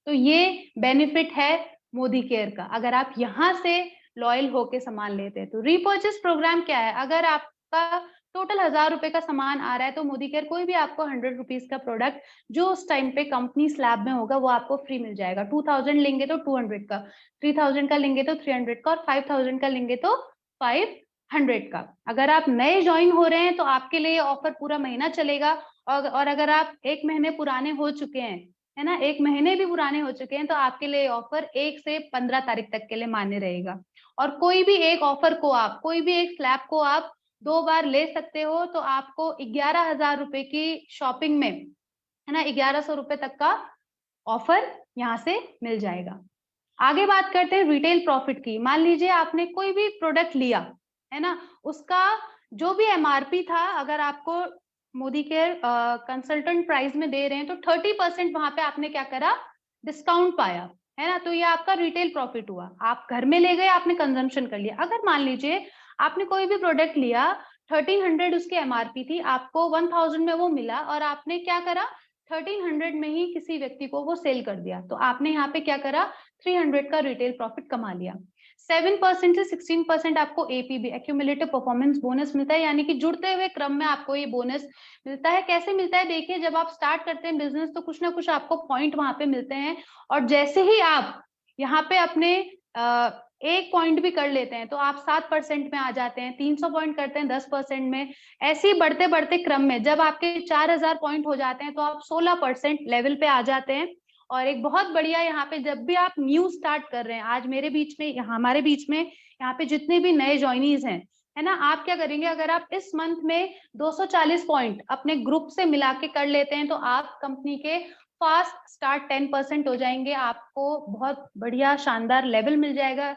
तो ये बेनिफिट है मोदी केयर का, अगर आप यहाँ से लॉयल होके सामान लेते हैं। तो रीपर्चेस प्रोग्राम क्या है, अगर आपका टोटल 1000 रुपए का सामान आ रहा है तो मोदी केयर कोई भी आपको 100 रुपीज का प्रोडक्ट जो उस टाइम पे कंपनी स्लैब में होगा वो आपको फ्री मिल जाएगा। 2000 लेंगे तो 200 का, 3000 का लेंगे तो 300 का, और 5000 का लेंगे तो 500 का। अगर आप नए ज्वाइन हो रहे हैं तो आपके लिए ऑफर पूरा महीना चलेगा, और अगर आप 1 महीने पुराने हो चुके हैं, है ना, 1 महीने भी पुराने हो चुके हैं, तो आपके लिए ऑफर 1 से 15 तारीख तक के लिए मान्य रहेगा। और कोई भी एक ऑफर को आप, कोई भी एक स्लैब को आप 2 बार ले सकते हो, तो आपको 11,000 रुपए की शॉपिंग में, है ना, 1100 रुपए तक का ऑफर यहाँ से मिल जाएगा। आगे बात करते हैं रिटेल प्रॉफिट की। मान लीजिए आपने कोई भी प्रोडक्ट लिया, है ना, उसका जो भी MRP था, अगर आपको मोदी केयर कंसल्टेंट प्राइस में दे रहे हैं तो 30% वहां पे आपने क्या करा, डिस्काउंट पाया, है ना, तो ये आपका रिटेल प्रॉफिट हुआ। आप घर में ले गए, आपने कंजम्पशन कर लिया। अगर मान लीजिए आपने कोई भी प्रोडक्ट लिया, 1300 उसकी MRP थी, आपको 1000 में वो मिला, और आपने क्या करा, 1300 में ही किसी व्यक्ति को वो सेल कर दिया, तो आपने यहाँ पे क्या करा, 300 का रिटेल प्रॉफिट कमा लिया। 7% से 16% आपको APB एक्यूमुलेटिव परफॉर्मेंस बोनस मिलता है, यानी कि जुड़ते हुए क्रम में आपको ये बोनस मिलता है। कैसे मिलता है, देखिए जब आप स्टार्ट करते हैं बिजनेस तो कुछ ना कुछ आपको पॉइंट वहां पे मिलते हैं, और जैसे ही आप यहाँ पे अपने 1 पॉइंट भी कर लेते हैं तो आप 7% में आ जाते हैं, 300 पॉइंट करते हैं 10% में। ऐसे ही बढ़ते बढ़ते क्रम में जब आपके 4000 पॉइंट हो जाते हैं तो आप 16% लेवल पे आ जाते हैं। और एक बहुत बढ़िया यहाँ पे, जब भी आप न्यू स्टार्ट कर रहे हैं, आज मेरे बीच में, हमारे बीच में यहाँ पे जितने भी नए ज्वाइनीज हैं, है ना, आप क्या करेंगे, अगर आप इस मंथ में 240 पॉइंट अपने ग्रुप से मिला के कर लेते हैं तो आप कंपनी के फास्ट स्टार्ट 10% हो जाएंगे। आपको बहुत बढ़िया शानदार लेवल मिल जाएगा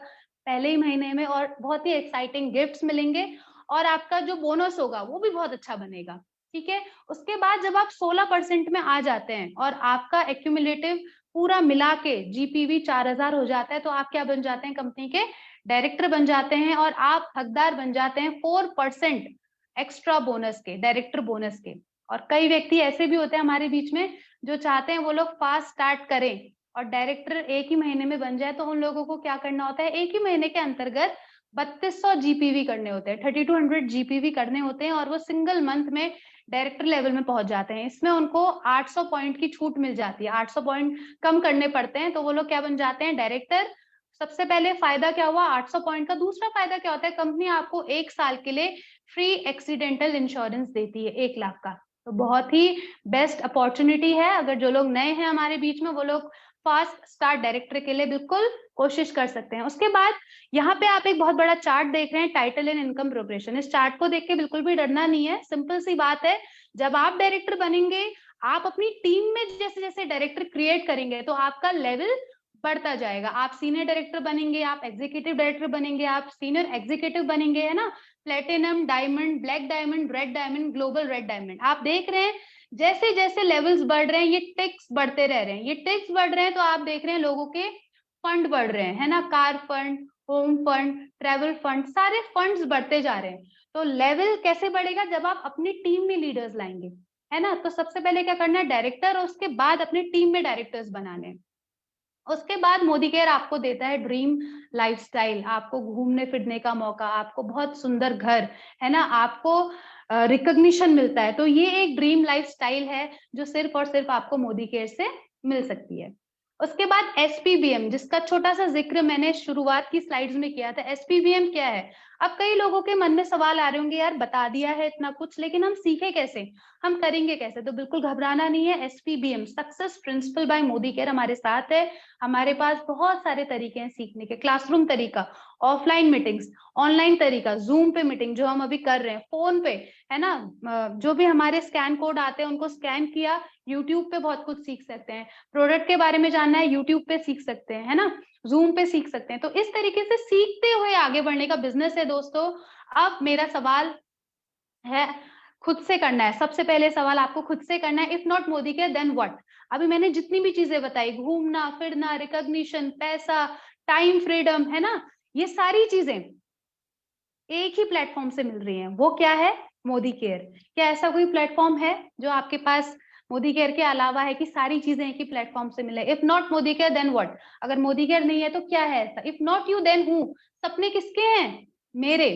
पहले ही महीने में, और बहुत ही एक्साइटिंग गिफ्ट्स मिलेंगे, और आपका जो बोनस होगा वो भी बहुत अच्छा बनेगा। ठीक है, उसके बाद जब आप 16% में आ जाते हैं और आपका एक्यूमुलेटिव पूरा मिला के जीपीवी 4000 हो जाता है, तो आप क्या बन जाते हैं, कंपनी के डायरेक्टर बन जाते हैं, और आप हकदार बन जाते हैं 4% एक्स्ट्रा बोनस के, डायरेक्टर बोनस के। और कई व्यक्ति ऐसे भी होते हैं हमारे बीच में जो चाहते हैं वो लोग फास्ट स्टार्ट करें और डायरेक्टर एक ही महीने में बन जाए, तो उन लोगों को क्या करना होता है, एक ही महीने के अंतर्गत 3200 जीपीवी करने होते हैं, 3200 जीपीवी करने होते हैं, और वो सिंगल मंथ में डायरेक्टर लेवल में पहुंच जाते हैं। इसमें उनको 800 पॉइंट की छूट मिल जाती है, 800 पॉइंट कम करने पड़ते हैं, तो वो लोग क्या बन जाते हैं, डायरेक्टर। सबसे पहले फायदा क्या हुआ, 800 पॉइंट का। दूसरा फायदा क्या होता है, कंपनी आपको 1 साल के लिए फ्री एक्सीडेंटल इंश्योरेंस देती है 1 लाख का। तो बहुत ही बेस्ट अपॉर्चुनिटी है। अगर जो लोग नए हैं हमारे बीच में, वो लोग फास्ट स्टार्ट डायरेक्टर के लिए बिल्कुल कोशिश कर सकते हैं। उसके बाद यहाँ पे आप एक बहुत बड़ा चार्ट देख रहे हैं, टाइटल एंड इनकम प्रोग्रेशन। इस चार्ट को देख के बिल्कुल भी डरना नहीं है, सिंपल सी बात है। जब आप डायरेक्टर बनेंगे, आप अपनी टीम में जैसे जैसे डायरेक्टर क्रिएट करेंगे तो आपका लेवल बढ़ता जाएगा। आप सीनियर डायरेक्टर बनेंगे, आप एग्जीक्यूटिव डायरेक्टर बनेंगे, आप सीनियर एग्जीक्यूटिव बनेंगे, है ना, platinum, diamond, black diamond, red diamond, global red diamond. आप देख रहे हैं जैसे जैसे लेवल्स बढ़ रहे हैं, ये टिक्स बढ़ते रह रहे हैं, ये टिक्स बढ़ रहे हैं, तो आप देख रहे हैं लोगों के फंड बढ़ रहे हैं, है ना, car fund, home fund, travel fund, सारे फंड्स बढ़ते जा रहे हैं। तो लेवल कैसे बढ़ेगा, जब आप अपनी टीम में लीडर्स लाएंगे, है ना। तो सबसे पहले क्या करना है, डायरेक्टर, और उसके बाद अपनी टीम में डायरेक्टर्स बनाने हैं। उसके बाद मोदी केयर आपको देता है ड्रीम लाइफस्टाइल, आपको घूमने फिरने का मौका, आपको बहुत सुंदर घर, है ना, आपको रिकॉग्निशन मिलता है। तो ये एक ड्रीम लाइफस्टाइल है जो सिर्फ और सिर्फ आपको मोदी केयर से मिल सकती है। उसके बाद एसपीबीएम, जिसका छोटा सा जिक्र मैंने शुरुआत की स्लाइड्स में किया था। एसपीबीएम क्या है, अब कई लोगों के मन में सवाल आ रहे होंगे, यार बता दिया है इतना कुछ, लेकिन हम सीखे कैसे, हम करेंगे कैसे। तो बिल्कुल घबराना नहीं है, SPBM success principle by Modi care हमारे साथ है। हमारे पास बहुत सारे तरीके हैं सीखने के, क्लासरूम तरीका, ऑफलाइन मीटिंग्स, ऑनलाइन तरीका, जूम पे मीटिंग जो हम अभी कर रहे हैं, फोन पे, है ना, जो भी हमारे स्कैन कोड आते हैं उनको स्कैन किया, यूट्यूब पे बहुत कुछ सीख सकते हैं। प्रोडक्ट के बारे में जानना है, यूट्यूब पे सीख सकते हैं, है ना, जूम पे सीख सकते हैं। तो इस तरीके से सीखते हुए आगे बढ़ने का बिजनेस है दोस्तों। अब मेरा सवाल है, खुद से करना है, सबसे पहले सवाल आपको खुद से करना है, if not Modicare then what. अभी मैंने जितनी भी चीजें बताई, घूमना फिरना, रिकॉग्निशन, पैसा, टाइम फ्रीडम, है ना, ये सारी चीजें एक ही प्लेटफॉर्म से मिल रही हैं। वो क्या है, मोदी केयर। क्या ऐसा कोई प्लेटफॉर्म है जो आपके पास मोदी केयर के अलावा है कि सारी चीजें एक ही प्लेटफॉर्म से मिले। If not Modicare then what, अगर मोदी केयर नहीं है तो क्या है ऐसा। If not you then who, सपने किसके हैं, मेरे।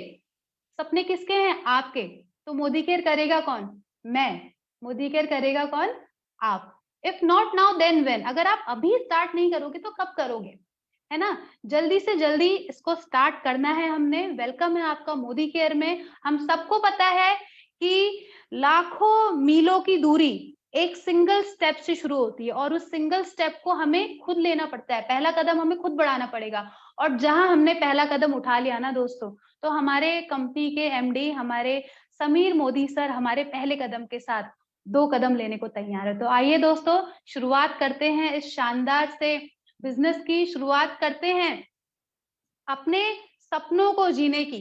सपने किसके हैं, आपके। तो मोदी केयर करेगा कौन, मैं। मोदी केयर करेगा कौन, आप। If not now then when, अगर आप अभी स्टार्ट नहीं करोगे तो कब करोगे, है ना। जल्दी से जल्दी इसको स्टार्ट करना है हमने। वेलकम है आपका मोदी केयर में। हम सबको पता है कि लाखों मीलों की दूरी एक सिंगल स्टेप से शुरू होती है, और उस सिंगल स्टेप को हमें खुद लेना पड़ता है, पहला कदम हमें खुद बढ़ाना पड़ेगा। और जहां हमने पहला कदम उठा लिया ना दोस्तों, तो हमारे कंपनी के एमडी हमारे समीर मोदी सर हमारे पहले कदम के साथ 2 कदम लेने को तैयार है। तो आइए दोस्तों, शुरुआत करते हैं इस शानदार से बिजनेस की, शुरुआत करते हैं अपने सपनों को जीने की।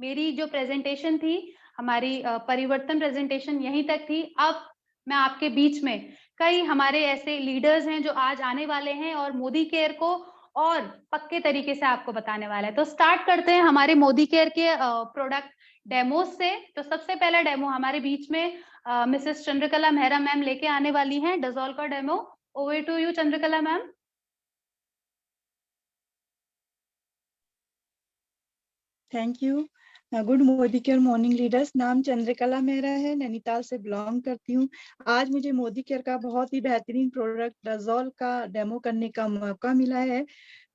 मेरी जो प्रेजेंटेशन थी, हमारी परिवर्तन प्रेजेंटेशन यहीं तक थी। अब मैं आपके बीच में कई हमारे ऐसे लीडर्स हैं जो आज आने वाले हैं और मोदी केयर को और पक्के तरीके से आपको बताने वाला है। तो स्टार्ट करते हैं हमारे मोदी केयर के प्रोडक्ट डेमो से। तो सबसे पहला डेमो हमारे बीच में मिसेस चंद्रकला मेहरा मैम लेके आने वाली हैं, डजॉल का demo. Over to you Chandrakala ma'am. Thank you. Good Modicare morning leaders. नाम चंद्रकला मेहरा है, नैनीताल से बिलोंग करती हूँ। आज मुझे मोदी केयर का बहुत ही बेहतरीन प्रोडक्ट डजॉल का डेमो करने का मौका मिला है।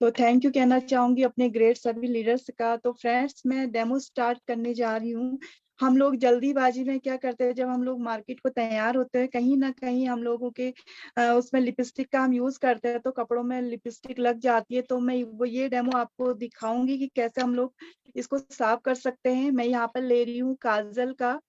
तो थैंक यू कहना चाहूंगी अपने ग्रेट सभी लीडर्स का। तो फ्रेंड्स, मैं डेमो स्टार्ट करने जा रही हूँ। हम लोग जल्दीबाजी में क्या करते हैं, जब हम लोग मार्केट को तैयार होते हैं, कहीं ना कहीं हम लोगों के उसमें लिपस्टिक का हम यूज करते हैं, तो कपड़ों में लिपस्टिक लग जाती है। तो मैं वो ये डेमो आपको दिखाऊंगी कि कैसे हम लोग इसको साफ कर सकते हैं। मैं यहाँ पर ले रही हूँ काजल का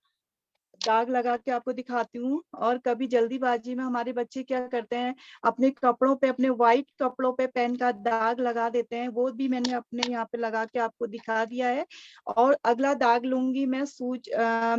दाग लगा के आपको दिखाती हूँ। और कभी जल्दीबाजी में हमारे बच्चे क्या करते हैं, अपने कपड़ों पे, अपने व्हाइट कपड़ों पे पेन का दाग लगा देते हैं, वो भी मैंने अपने यहाँ पे लगा के आपको दिखा दिया है। और अगला दाग लूंगी मैं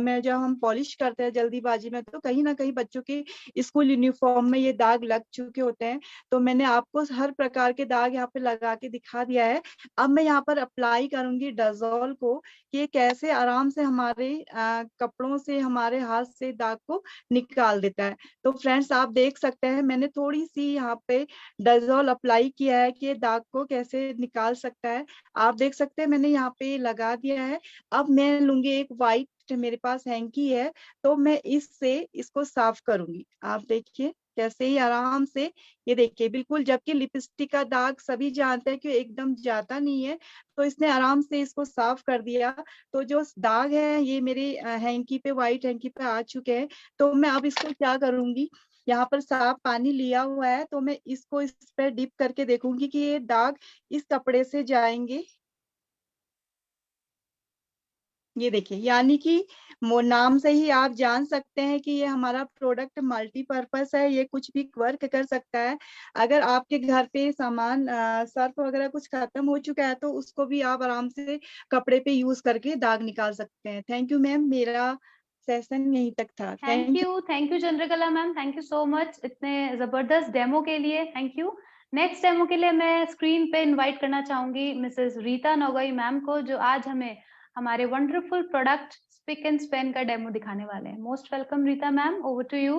मैं जब हम पॉलिश करते हैं जल्दीबाजी में, तो कहीं ना कहीं बच्चों के स्कूल यूनिफॉर्म में ये दाग लग चुके होते हैं। तो मैंने आपको हर प्रकार के दाग यहाँ पे लगा के दिखा दिया है। अब मैं यहाँ पर अप्लाई करूंगी डजोल को, कि ये कैसे आराम से हमारे कपड़ों से, हमारे हाथ से दाग को निकाल देता है। तो फ्रेंड्स, आप देख सकते हैं मैंने थोड़ी सी यहाँ पे डजोल अप्लाई किया है कि ये दाग को कैसे निकाल सकता है। आप देख सकते हैं मैंने यहाँ पे लगा दिया है। अब मैं लूंगी एक वाइट, मेरे पास हैंकी है, तो मैं इससे इसको साफ करूंगी। आप देखिए कैसे ही आराम से, ये देखिए बिल्कुल, जबकि लिपस्टिक का दाग सभी जानते हैं कि एकदम जाता नहीं है, तो इसने आराम से इसको साफ कर दिया। तो जो दाग है ये मेरे हैंकी पे, व्हाइट हैंकी पे आ चुके हैं। तो मैं अब इसको क्या करूंगी, यहाँ पर साफ पानी लिया हुआ है, तो मैं इसको इस पे डिप करके देखूंगी कि ये दाग इस कपड़े से जाएंगे। ये देखिए, यानी कि नाम से ही आप जान सकते हैं कि ये हमारा प्रोडक्ट मल्टीपर्पस है, ये कुछ भी वर्क कर सकता है। अगर आपके घर पे सामान सर्फ वगैरह कुछ खत्म हो चुका है, तो उसको भी आप आराम से कपड़े पे यूज करके दाग निकाल सकते हैं। थैंक यू मैम, मेरा सेशन यहीं तक था। Thank you Chandrakala ma'am, thank you so much इतने जबरदस्त डेमो के लिए, थैंक यू। नेक्स्ट डेमो के लिए मैं स्क्रीन पे इनवाइट करना चाहूंगी मिसेस रीता नोगई मैम को, जो आज हमें हमारे wonderful product spick and span का डेमो दिखाने वाले हैं। Most welcome Rita ma'am, over to you.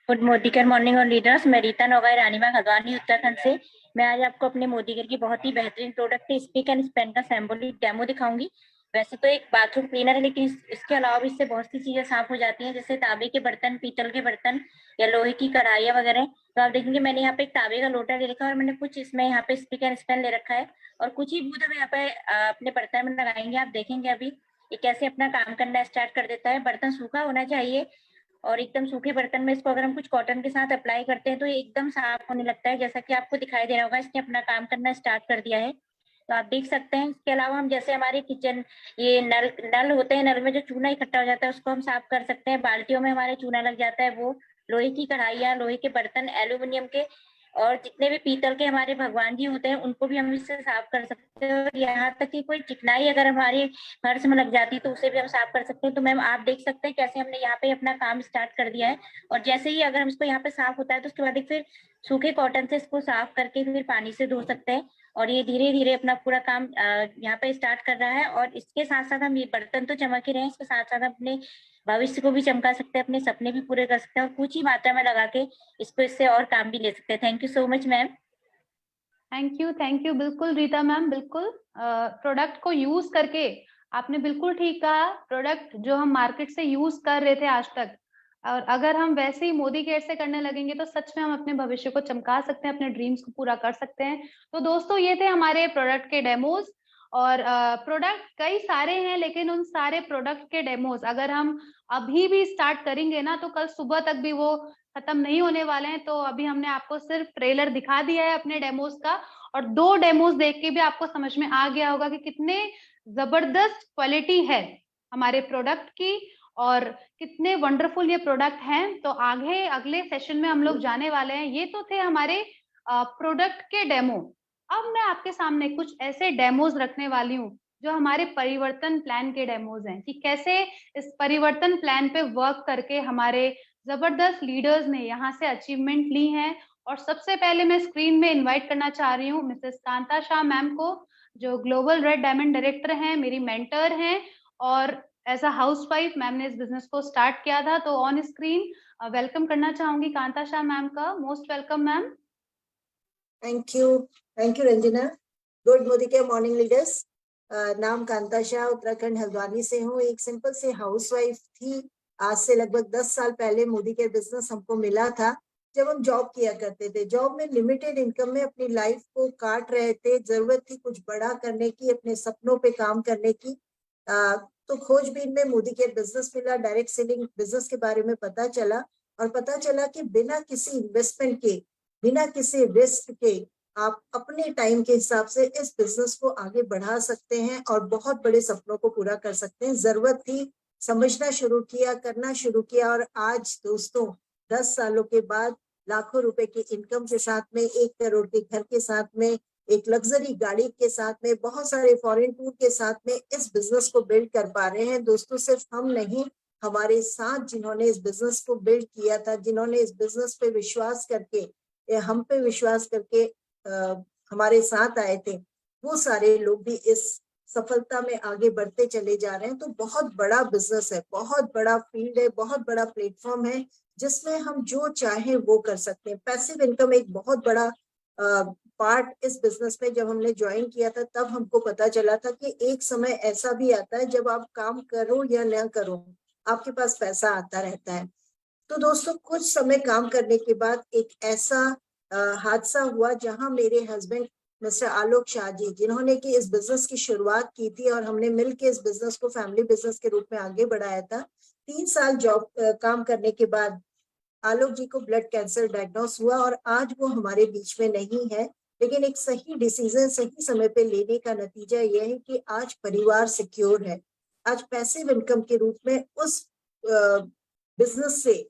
Good Modicare morning और लीडर्स, मैं रीता नोगाई रानीबाग हल्द्वानी उत्तराखंड से। मैं आज आपको अपने मोदीकर की बहुत ही बेहतरीन प्रोडक्ट स्पिक एंड स्पेन का सैम्बलिक डेमो दिखाऊंगी। वैसे तो एक बाथरूम क्लीनर है, लेकिन इसके अलावा भी इससे बहुत सी चीजें साफ हो जाती हैं, जैसे तांबे के बर्तन, पीतल के बर्तन या लोहे की कढ़ाइयाँ वगैरह। तो आप देखेंगे मैंने यहाँ पे एक तांबे का लोटा ले रखा है और मैंने कुछ इसमें यहाँ पे स्पिक एंड स्पेन ले रखा है और कुछ ही बूंद हम यहाँ पे अपने बर्तन में लगाएंगे। आप देखेंगे अभी ये कैसे अपना काम करना स्टार्ट कर देता है। बर्तन सूखा होना चाहिए और एकदम सूखे बर्तन में इसको अगर हम कुछ कॉटन के साथ अप्लाई करते हैं तो ये एकदम साफ होने लगता है। जैसा कि आपको दिखाई दे रहा होगा, इसने अपना काम करना स्टार्ट कर दिया है, तो आप देख सकते हैं। इसके अलावा हम जैसे हमारे किचन, ये नल नल होते हैं, नल में जो चूना इकट्ठा हो जाता है उसको हम साफ कर सकते हैं। बाल्टियों में हमारे चूना लग जाता है, वो लोहे की कढ़ाइयाँ, लोहे के बर्तन, एल्यूमिनियम के और जितने भी पीतल के हमारे भगवान जी होते हैं उनको भी हम इससे साफ कर सकते हैं। और यहाँ तक कि कोई चिकनाई अगर हमारे फर्श में लग जाती है तो उसे भी हम साफ कर सकते हैं। तो मैम आप देख सकते हैं कैसे हमने यहाँ पे अपना काम स्टार्ट कर दिया है। और जैसे ही अगर हम इसको यहाँ पे साफ होता है तो उसके बाद फिर सूखे कॉटन से इसको साफ करके फिर पानी से धो सकते हैं। और ये धीरे धीरे अपना पूरा काम यहाँ पे स्टार्ट कर रहा है। और इसके साथ साथ हम, ये बर्तन तो चमक ही रहे हैं, इसके साथ साथ अपने भविष्य को भी चमका सकते हैं, अपने सपने भी पूरे कर सकते हैं और कुछ ही मात्रा में लगा के इसको इससे और काम भी ले सकते हैं। Thank you so much ma'am. Thank you बिल्कुल रीता मैम, बिल्कुल प्रोडक्ट को यूज करके आपने बिल्कुल ठीक कहा। प्रोडक्ट जो हम मार्केट से यूज कर रहे थे आज तक, और अगर हम वैसे ही मोदी केयर से करने लगेंगे तो सच में हम अपने भविष्य को चमका सकते हैं, अपने ड्रीम्स को पूरा कर सकते हैं। तो दोस्तों, ये थे हमारे प्रोडक्ट के डेमोज। और प्रोडक्ट कई सारे हैं, लेकिन उन सारे प्रोडक्ट के डेमोज अगर हम अभी भी स्टार्ट करेंगे ना तो कल सुबह तक भी वो खत्म नहीं होने वाले हैं। तो अभी हमने आपको सिर्फ ट्रेलर दिखा दिया है अपने डेमोज का, और 2 डेमोज देख के भी आपको समझ में आ गया होगा कि कितने जबरदस्त क्वालिटी है हमारे प्रोडक्ट की और कितने वंडरफुल ये प्रोडक्ट हैं। तो आगे अगले सेशन में हम लोग जाने वाले हैं। ये तो थे हमारे प्रोडक्ट के डेमो। अब मैं आपके सामने कुछ ऐसे डेमोज रखने वाली हूँ जो हमारे परिवर्तन प्लान के डेमोज हैं, कि कैसे इस परिवर्तन प्लान पे वर्क करके हमारे जबरदस्त लीडर्स ने यहाँ से अचीवमेंट ली हैं। और सबसे पहले मैं स्क्रीन में इनवाइट करना चाह रही हूँ मिसेस कांता शाह मैम को, जो ग्लोबल रेड डायमंड डायरेक्टर हैं, मेरी मेंटर हैं, और एज अ हाउसवाइफ मैम ने इस बिजनेस को स्टार्ट किया था। तो ऑन स्क्रीन वेलकम करना चाहूंगी कांता शाह मैम का। Most welcome ma'am. Thank you Ranjana. Good Modi के मॉर्निंग लीडर्स। नाम कांता शाह, उत्तराखंड हल्द्वानी से हूँ। एक सिंपल से हाउसवाइफ थी। आज से लगभग 10 साल पहले मोदी के बिजनेस हमको मिला था, जब हम जॉब किया करते थे, जॉब में लिमिटेड इनकम में अपनी लाइफ को काट रहे थे, जरूरत थी कुछ बड़ा करने की, अपने सपनों पे काम करने की। तो खोजबीन में मोदी केयर बिजनेस मिला, डायरेक्ट सेलिंग बिजनेस के बारे में पता चला, और पता चला कि बिना किसी इन्वेस्टमेंट के, बिना किसी रिस्क के आप अपने टाइम के हिसाब से इस बिजनेस को आगे बढ़ा सकते हैं और बहुत बड़े सपनों को पूरा कर सकते हैं। जरूरत थी, समझना शुरू किया, करना शुरू किया, और आज दोस्तों 10 सालों के बाद लाखों रुपए की इनकम के साथ में, 1 करोड़ के घर के साथ में, एक लग्जरी गाड़ी के साथ में, बहुत सारे फॉरेन टूर के साथ में इस बिजनेस को बिल्ड कर पा रहे हैं। दोस्तों सिर्फ हम नहीं, हमारे साथ जिन्होंने इस बिजनेस को बिल्ड किया था, जिन्होंने इस बिजनेस पे विश्वास करके, हम पे विश्वास करके हमारे साथ आए थे, वो सारे लोग भी इस सफलता में आगे बढ़ते चले जा रहे हैं। तो बहुत बड़ा बिजनेस है, बहुत बड़ा फील्ड है, बहुत बड़ा प्लेटफॉर्म है, जिसमें हम जो चाहे वो कर सकते हैं। पैसिव इनकम एक बहुत बड़ा पार्ट इस बिजनेस में जब हमने ज्वाइन किया था, तब हमको पता चला था कि एक समय ऐसा भी आता है जब आप काम करो या न करो, आपके पास पैसा आता रहता है। तो दोस्तों कुछ समय काम करने के बाद एक ऐसा हादसा हुआ जहां मेरे हस्बैंड मिस्टर आलोक शाह जी, जिन्होंने कि इस बिजनेस की शुरुआत की थी और हमने मिलकर इस बिजनेस को फैमिली बिजनेस के रूप में आगे बढ़ाया था, 3 साल जॉब काम करने के बाद आलोक जी को ब्लड कैंसर डायग्नोस हुआ और आज वो हमारे बीच में नहीं है। लेकिन एक सही डिसीजन सही समय पे लेने का नतीजा यह है कि आज परिवार सिक्योर है। आज पैसिव इनकम के रूप में उस बिजनेस से,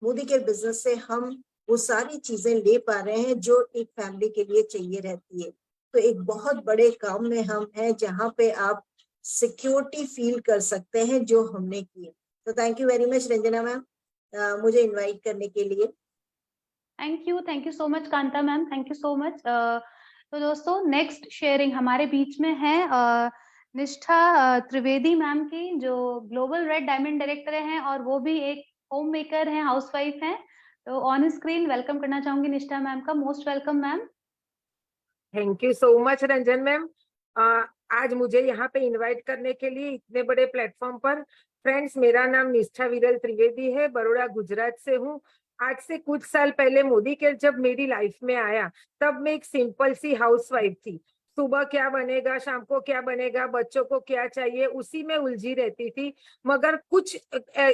मोदी केयर बिजनेस से हम वो सारी चीजें ले पा रहे हैं जो एक फैमिली के लिए चाहिए रहती है। तो एक बहुत बड़े काम में हम हैं जहां पे आप सिक्योरिटी फील कर सकते हैं, जो हमने किए। तो thank you very much Ranjana ma'am, मुझे इनवाइट करने के लिए। Thank you so much Kanta ma'am, thank you so much. तो दोस्तों नेक्स्ट शेयरिंग हमारे बीच में है निष्ठा त्रिवेदी मैम की, जो ग्लोबल रेड डायमंड डायरेक्टर हैं और वो भी एक होम मेकर हैं, हाउसवाइफ हैं। तो ऑन स्क्रीन वेलकम करना चाहूंगी निष्ठा मैम का। Most welcome ma'am. Thank you so much Ranjan ma'am, आज मुझे यहाँ पे इनवाइट करने के लिए इतने बड़े प्लेटफॉर्म पर। फ्रेंड्स, मेरा नाम निष्ठा विरल त्रिवेदी है, बड़ौदा गुजरात से हूँ। आज से कुछ साल पहले मोदी केयर जब मेरी लाइफ में आया, तब मैं एक सिंपल सी हाउसवाइफ थी। सुबह क्या बनेगा, शाम को क्या बनेगा, बच्चों को क्या चाहिए, उसी में उलझी रहती थी। मगर कुछ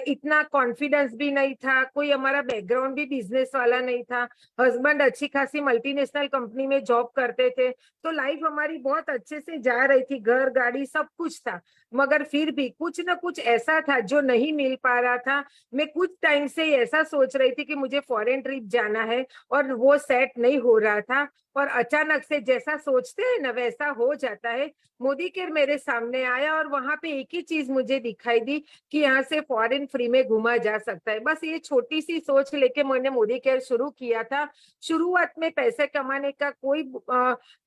इतना कॉन्फिडेंस भी नहीं था, कोई हमारा बैकग्राउंड भी बिजनेस वाला नहीं था। हस्बैंड अच्छी खासी मल्टीनेशनल कंपनी में जॉब करते थे, तो लाइफ हमारी बहुत अच्छे से जा रही थी, घर गाड़ी सब कुछ था। मगर फिर भी कुछ ना कुछ ऐसा था जो नहीं मिल पा रहा था। मैं कुछ टाइम से ऐसा सोच रही थी कि मुझे फॉरेन ट्रिप जाना है, और वो सेट नहीं हो रहा था। और अचानक से जैसा सोचते हैं ना वैसा हो जाता है। मोदी केयर मेरे सामने आया और वहां पे एक ही चीज मुझे दिखाई दी कि यहाँ से फॉरेन फ्री में घूमा जा सकता है। बस ये छोटी सी सोच लेके मैंने मोदी केयर शुरू किया था। शुरुआत में पैसे कमाने का कोई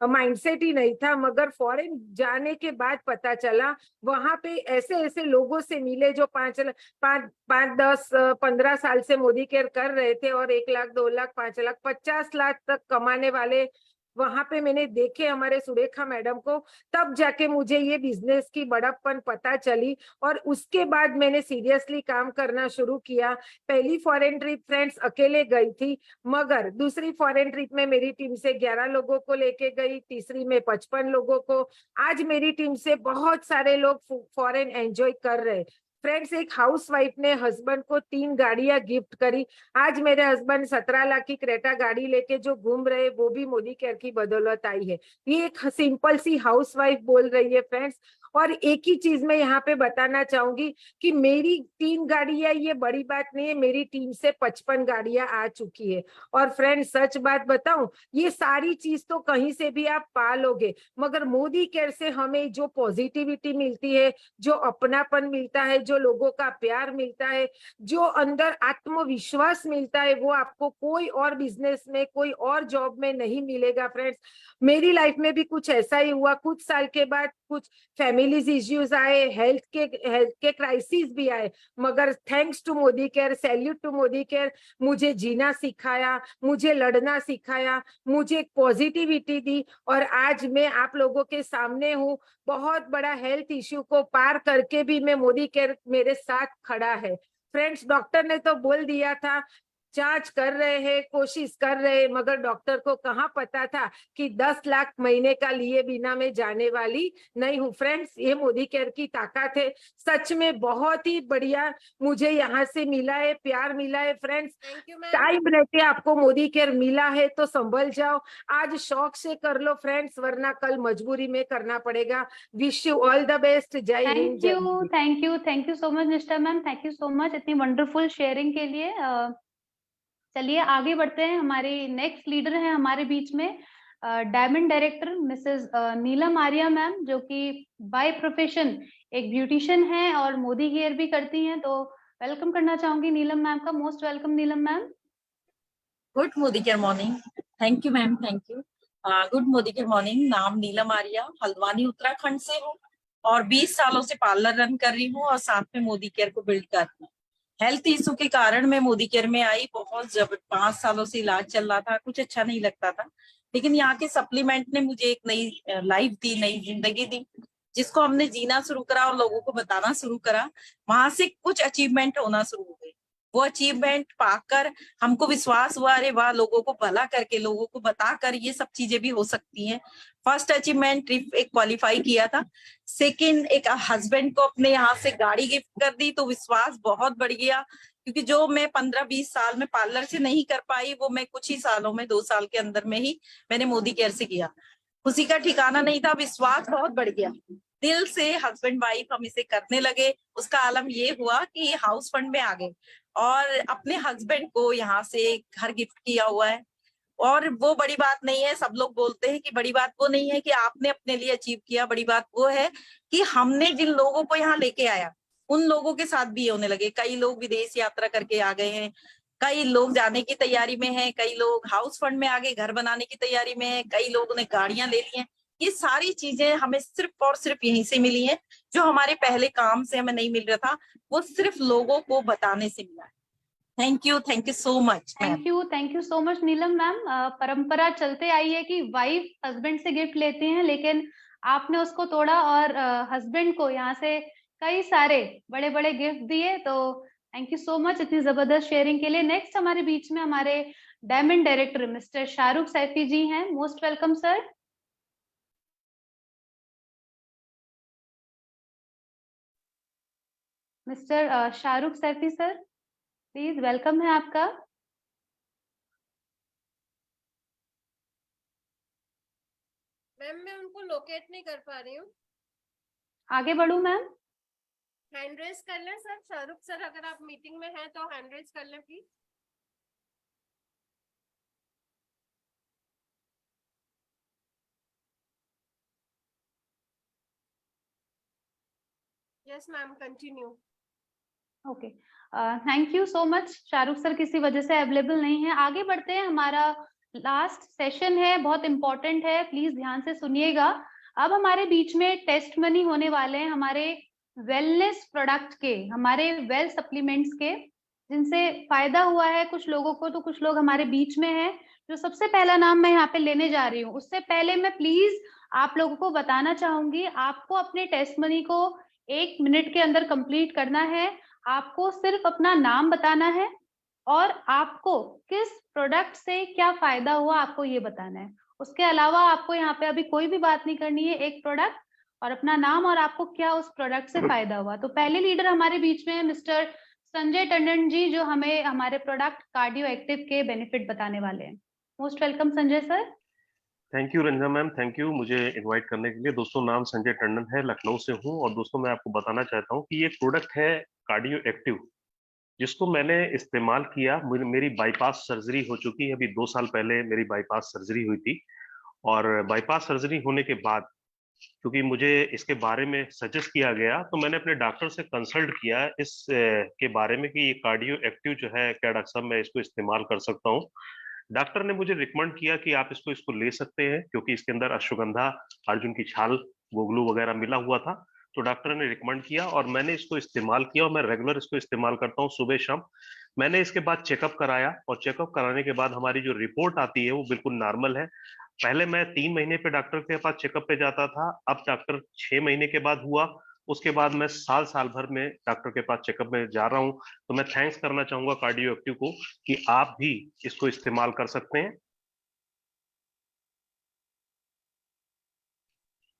माइंडसेट ही नहीं था, मगर फॉरेन जाने के बाद पता चला, वहां पे ऐसे ऐसे लोगों से मिले जो 5, 10, 15 साल से मोदी केयर कर रहे थे और 1 लाख, 2 लाख, 5 लाख, 50 लाख तक कमाने वाले वहां पे मैंने देखे हमारे सुरेखा मैडम को। तब जाके मुझे ये बिजनेस की बड़प्पन पता चली और उसके बाद मैंने सीरियसली काम करना शुरू किया। पहली फॉरेन ट्रिप फ्रेंड्स अकेले गई थी, मगर दूसरी फॉरेन ट्रिप में मेरी टीम से 11 लोगों को लेके गई, तीसरी में 55 लोगों को। आज मेरी टीम से बहुत सारे लोग फॉरेन एंजॉय कर रहे। फ्रेंड्स, एक हाउसवाइफ ने हस्बैंड को 3 गाड़ियां गिफ्ट करी। आज मेरे हस्बैंड 17 लाख की क्रेटा गाड़ी लेके जो घूम रहे, वो भी मोदी केयर की बदौलत आई है। ये एक सिंपल सी हाउसवाइफ बोल रही है फ्रेंड्स। और एक ही चीज मैं यहाँ पे बताना चाहूंगी कि मेरी 3 गाड़ियां ये बड़ी बात नहीं है, मेरी टीम से 55 गाड़ियां आ चुकी है। और फ्रेंड्स, सच बात बताऊं, ये सारी चीज तो कहीं से भी आप पा लोगे, मगर मोदी केयर से हमें जो पॉजिटिविटी मिलती है, जो अपनापन मिलता है, जो लोगों का प्यार मिलता है, जो अंदर आत्मविश्वास मिलता है, वो आपको कोई और बिजनेस में, कोई और जॉब में नहीं मिलेगा। फ्रेंड्स, मेरी लाइफ में भी कुछ ऐसा ही हुआ। कुछ साल के बाद कुछ फैमिलीज इश्यूज आए, हेल्थ के क्राइसिस भी आए, मगर thanks to Modicare, salute to Modicare, मुझे जीना सिखाया, मुझे लड़ना सिखाया, मुझे पॉजिटिविटी दी, और आज मैं आप लोगों के सामने हूँ। बहुत बड़ा हेल्थ इश्यू को पार करके भी मैं मोदी केयर मेरे साथ खड़ा है। फ्रेंड्स, डॉक्टर ने तो बोल दिया था जांच कर रहे हैं, कोशिश कर रहे हैं, मगर डॉक्टर को कहाँ पता था कि 10 लाख महीने का लिए बिना मैं जाने वाली नहीं हूँ। फ्रेंड्स, ये मोदी केयर की ताकत है। सच में बहुत ही बढ़िया मुझे यहाँ से मिला है, प्यार मिला है। फ्रेंड्स, टाइम रहते आपको मोदी केयर मिला है तो संभल जाओ। आज शौक से कर लो फ्रेंड्स, वरना कल मजबूरी में करना पड़ेगा। Wish you all the best. जय हिंद, थैंक जय यू, हिंद। Thank you so much Nishtha ma'am, thank you so much इतनी वंडरफुल शेयरिंग के लिए। चलिए आगे बढ़ते हैं। हमारी नेक्स्ट लीडर है हमारे बीच में डायमंड डायरेक्टर मिसेस नीलम आर्या मैम, जो कि बाय प्रोफेशन एक ब्यूटिशियन है और मोदी केयर भी करती हैं। तो वेलकम करना चाहूंगी नीलम मैम का। Most welcome Neelam ma'am. Good Modicare morning. Thank you ma'am, thank you. Good Modicare morning. नाम नीलम आर्या, हल्द्वानी उत्तराखंड से हूँ और 20 सालों से पार्लर रन कर रही हूँ और साथ में मोदी केयर को बिल्ड कर रही हूँ। हेल्थ इशू के कारण मैं मोदी केयर में आई। बहुत जब 5 सालों से इलाज चल रहा था, कुछ अच्छा नहीं लगता था, लेकिन यहाँ के सप्लीमेंट ने मुझे एक नई लाइफ दी, नई जिंदगी दी, जिसको हमने जीना शुरू करा और लोगों को बताना शुरू करा। वहां से कुछ अचीवमेंट होना शुरू हो गए। वो अचीवमेंट पाकर हमको विश्वास हुआ, अरे वाह, लोगों को भला करके, लोगों को बताकर ये सब चीजें भी हो सकती हैं। फर्स्ट अचीवमेंट एक क्वालिफाई किया था। सेकंड, एक हस्बैंड को अपने यहाँ से गाड़ी गिफ्ट कर दी, तो विश्वास बहुत बढ़ गया, क्योंकि जो मैं 15-20 साल में पार्लर से नहीं कर पाई, वो मैं कुछ ही सालों में, 2 साल के अंदर में ही मैंने मोदी केयर से किया। खुशी का ठिकाना नहीं था, विश्वास बहुत बढ़ गया। दिल से हस्बैंड वाइफ हम इसे करने लगे। उसका आलम ये हुआ कि हाउस फंड में आ गए और अपने हस्बैंड को यहाँ से घर गिफ्ट किया हुआ है। और वो बड़ी बात नहीं है। सब लोग बोलते हैं कि बड़ी बात वो नहीं है कि आपने अपने लिए अचीव किया, बड़ी बात वो है कि हमने जिन लोगों को यहाँ लेके आया उन लोगों के साथ भी होने लगे। कई लोग विदेश यात्रा करके आ गए हैं, कई लोग जाने की तैयारी में हैं, कई लोग हाउस फंड में आ गए, घर बनाने की तैयारी में है, कई लोगों ने गाड़ियां ले ली हैं। ये सारी चीजें हमें सिर्फ और सिर्फ यहीं से मिली हैं। जो हमारे पहले काम से हमें नहीं मिल रहा था, वो सिर्फ लोगों को बताने से मिला है। Thank you so much. Thank you so much Neelam ma'am. परंपरा चलते आई है कि वाइफ हस्बैंड से गिफ्ट लेती हैं, लेकिन आपने उसको तोड़ा और हस्बैंड को यहाँ से कई सारे बड़े बड़े गिफ्ट दिए। तो थैंक यू सो मच इतनी जबरदस्त शेयरिंग के लिए। नेक्स्ट हमारे बीच में हमारे diamond director mister Shahrukh Saifi ji हैं। Most welcome sir. Mister Shahrukh Saifi sir, please, welcome है आपका। मैम मैं उनको लोकेट नहीं कर पा रही हूँ। आगे बढ़ू मैम। हैंड रेज कर लें सर। शाहरुख सर, अगर आप मीटिंग में हैं तो हैंड रेज कर लें please. Yes ma'am, continue. Okay, thank you so much. Shahrukh sir किसी वजह से अवेलेबल नहीं है। आगे बढ़ते हैं। हमारा लास्ट सेशन है, बहुत इंपॉर्टेंट है, प्लीज ध्यान से सुनिएगा। अब हमारे बीच में टेस्ट मनी होने वाले हैं हमारे वेलनेस प्रोडक्ट के, हमारे वेल सप्लीमेंट्स के, जिनसे फायदा हुआ है कुछ लोगों को, तो कुछ लोग हमारे बीच में हैं। जो सबसे पहला नाम मैं यहाँ पे लेने जा रही हूँ, उससे पहले मैं प्लीज आप लोगों को बताना चाहूंगी, आपको अपने टेस्ट मनी को 1 मिनट के अंदर कंप्लीट करना है। आपको सिर्फ अपना नाम बताना है और आपको किस प्रोडक्ट से क्या फायदा हुआ आपको ये बताना है। उसके अलावा आपको यहाँ पे अभी कोई भी बात नहीं करनी है। एक प्रोडक्ट और अपना नाम और आपको क्या उस प्रोडक्ट से फायदा हुआ। तो पहले लीडर हमारे बीच में है मिस्टर संजय टंडन जी, जो हमें हमारे प्रोडक्ट कार्डियो एक्टिव के बेनिफिट बताने वाले हैं। Most welcome Sanjay sir. Thank you Ranjana ma'am, thank you मुझे इनवाइट करने के लिए। दोस्तों, नाम संजय टंडन है, लखनऊ से हूँ। और दोस्तों, मैं आपको बताना चाहता हूँ कि ये प्रोडक्ट है कार्डियो एक्टिव, जिसको मैंने इस्तेमाल किया। मेरी बाईपास सर्जरी हो चुकी है। अभी 2 साल पहले मेरी बाईपास सर्जरी हुई थी। और बाईपास सर्जरी होने के बाद क्योंकि मुझे इसके बारे में सजेस्ट किया गया, तो मैंने अपने डॉक्टर से कंसल्ट किया इस के बारे में कि ये कार्डियो एक्टिव जो है, क्या डॉक्टर साहब मैं इसको इस्तेमाल कर सकता हूँ। डॉक्टर ने मुझे रिकमेंड किया कि आप इसको ले सकते हैं, क्योंकि इसके अंदर अश्वगंधा, अर्जुन की छाल, गोगलू वगैरह मिला हुआ था। तो डॉक्टर ने रिकमेंड किया और मैंने इसको इस्तेमाल किया और मैं रेगुलर इसको इस्तेमाल करता हूँ, सुबह शाम। मैंने इसके बाद चेकअप कराया और चेकअप कराने के बाद हमारी जो रिपोर्ट आती है वो बिल्कुल नॉर्मल है। पहले मैं 3 महीने पे डॉक्टर के पास चेकअप पे जाता था, अब डॉक्टर 6 महीने के बाद हुआ उसके बाद मैं साल भर में डॉक्टर के पास चेकअप में जा रहा हूं। तो मैं थैंक्स करना चाहूंगा कार्डियो एक्टिव को कि आप भी इसको इस्तेमाल कर सकते हैं।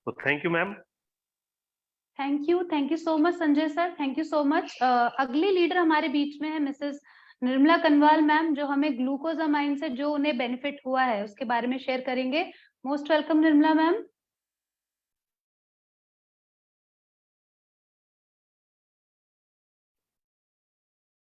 तो thank you ma'am. Thank you so much Sanjay sir, thank you so much. अगली लीडर हमारे बीच में है मिसेस निर्मला कनवाल मैम, जो हमें ग्लूकोजामाइन से जो उन्हें बेनिफिट हुआ है उसके बारे में शेयर करेंगे। Most welcome Nirmala ma'am.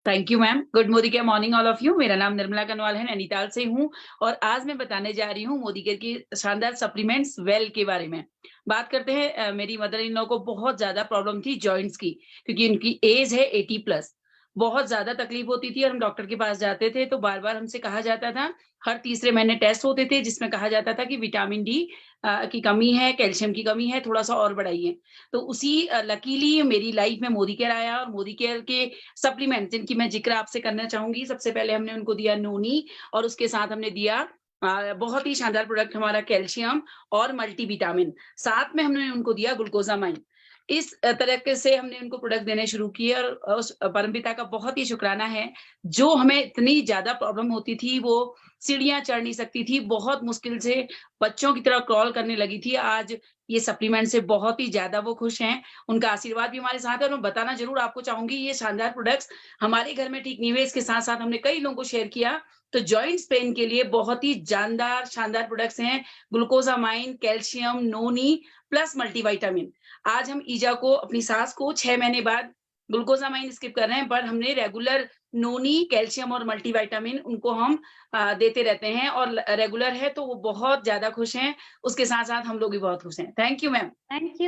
Thank you ma'am. Good Modi morning all of you. मेरा नाम निर्मला कनवाल है, नैनीताल से हूँ और आज मैं बताने जा रही हूँ मोदी केयर की शानदार सप्लीमेंट्स वेल के बारे में। बात करते हैं, मेरी मदर इन लॉ को बहुत ज्यादा प्रॉब्लम थी जॉइंट्स की, क्योंकि उनकी एज है 80+। बहुत ज्यादा तकलीफ होती थी और हम डॉक्टर के पास जाते थे तो बार बार हमसे कहा जाता था, हर तीसरे महीने टेस्ट होते थे जिसमें कहा जाता था कि विटामिन डी की कमी है, कैल्शियम की कमी है, थोड़ा सा और बढ़ाइए। तो उसी लकीली मेरी लाइफ में मोदी केयर आया और मोदी केयर के सप्लीमेंट जिनकी मैं जिक्र आपसे करना चाहूंगी। सबसे पहले हमने उनको दिया नोनी और उसके साथ हमने दिया बहुत ही शानदार प्रोडक्ट हमारा कैल्शियम और मल्टीविटामिन, साथ में हमने उनको दिया ग्लूकोजामाइन। इस तरह से हमने उनको प्रोडक्ट देने शुरू किए और उस परमपिता का बहुत ही शुक्राना है, जो हमें इतनी ज्यादा प्रॉब्लम होती थी, वो सीढ़ियां चढ़ नहीं सकती थी, बहुत मुश्किल से बच्चों की तरह क्रॉल करने लगी थी। आज ये सप्लीमेंट से बहुत ही ज्यादा वो खुश हैं, उनका आशीर्वाद भी हमारे साथ है। और मैं बताना जरूर आपको चाहूंगी, ये शानदार प्रोडक्ट्स हमारे घर में ठीक नहीं हुए, इसके साथ साथ हमने कई लोगों को शेयर किया। तो जॉइंट्स पेन के लिए बहुत ही जानदार शानदार प्रोडक्ट्स हैं, ग्लूकोजामाइन, कैल्शियम, नोनी प्लस मल्टीविटामिन। आज हम ईजा को, अपनी सास को 6 महीने बाद ग्लूकोजामाइन स्किप कर रहे हैं, पर हमने रेगुलर नोनी, कैल्शियम और मल्टीविटामिन उनको हम देते रहते हैं और रेगुलर है, तो वो बहुत ज्यादा खुश हैं। उसके साथ साथ हम लोग भी बहुत खुश हैं। Thank you ma'am. Thank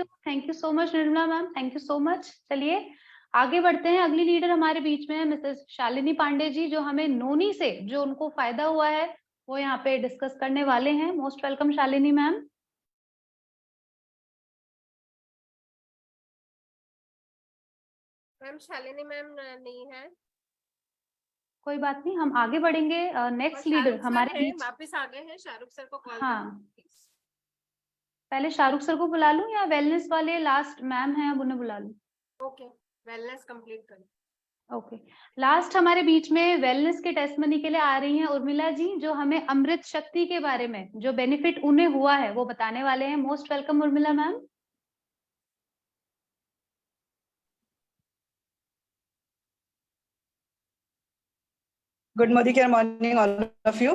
you so much Nirmala ma'am, thank you so much. चलिए आगे बढ़ते हैं। अगली लीडर हमारे बीच में है मिसेस शालिनी पांडे जी, जो हमें नोनी से जो उनको फायदा हुआ है वो यहाँ पे डिस्कस करने वाले हैं। Most welcome Shalini ma'am. Ma'am Shalini ma'am नहीं है। कोई बात नहीं, हम आगे बढ़ेंगे। नेक्स्ट और लीडर शाहरुख हमारे सर है, बीच, वापस आ गए हैं, शाहरुख सर को कॉल हाँ, पहले शाहरुख सर को बुला लूं या वेलनेस वाले लास्ट मैम हैं अब उन्हें बुला लूं? ओके, वेलनेस कंप्लीट करें। ओके, लास्ट हमारे बीच में वेलनेस के टेस्टमनी के लिए आ रही हैं उर्मिला जी, जो हमें अमृत शक्ति के बारे में जो बेनिफिट उन्हें हुआ है वो बताने वाले हैं। Most welcome Urmila ma'am. Good morning all of you.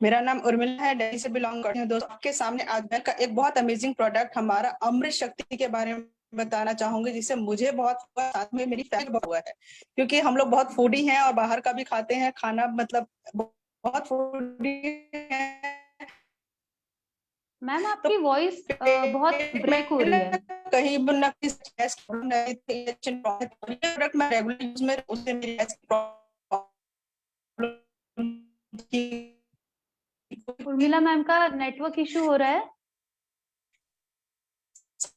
मेरा नाम उर्मिला है, दिल्ली से बिलोंग करती हूँ। दोस्तों आपके सामने आज मैं का एक बहुत अमेजिंग प्रोडक्ट हमारा अमृत शक्ति के बारे में बताना चाहूंगी, जिससे मुझे बहुत हुआ, साथ में मेरी फैमिली बहुत हुआ है, क्योंकि हम लोग बहुत फूडी हैं और बाहर का भी खाते हैं खाना, मतलब बहुत फूडी है। मैम आपकी वॉइस बहुत ब्रेक हो रही है। कहीं न कहीं प्रोडक्ट मैं रेगुलर यूज में, उससे मेरी उर्मिला मैम का नेटवर्क इशू हो रहा है।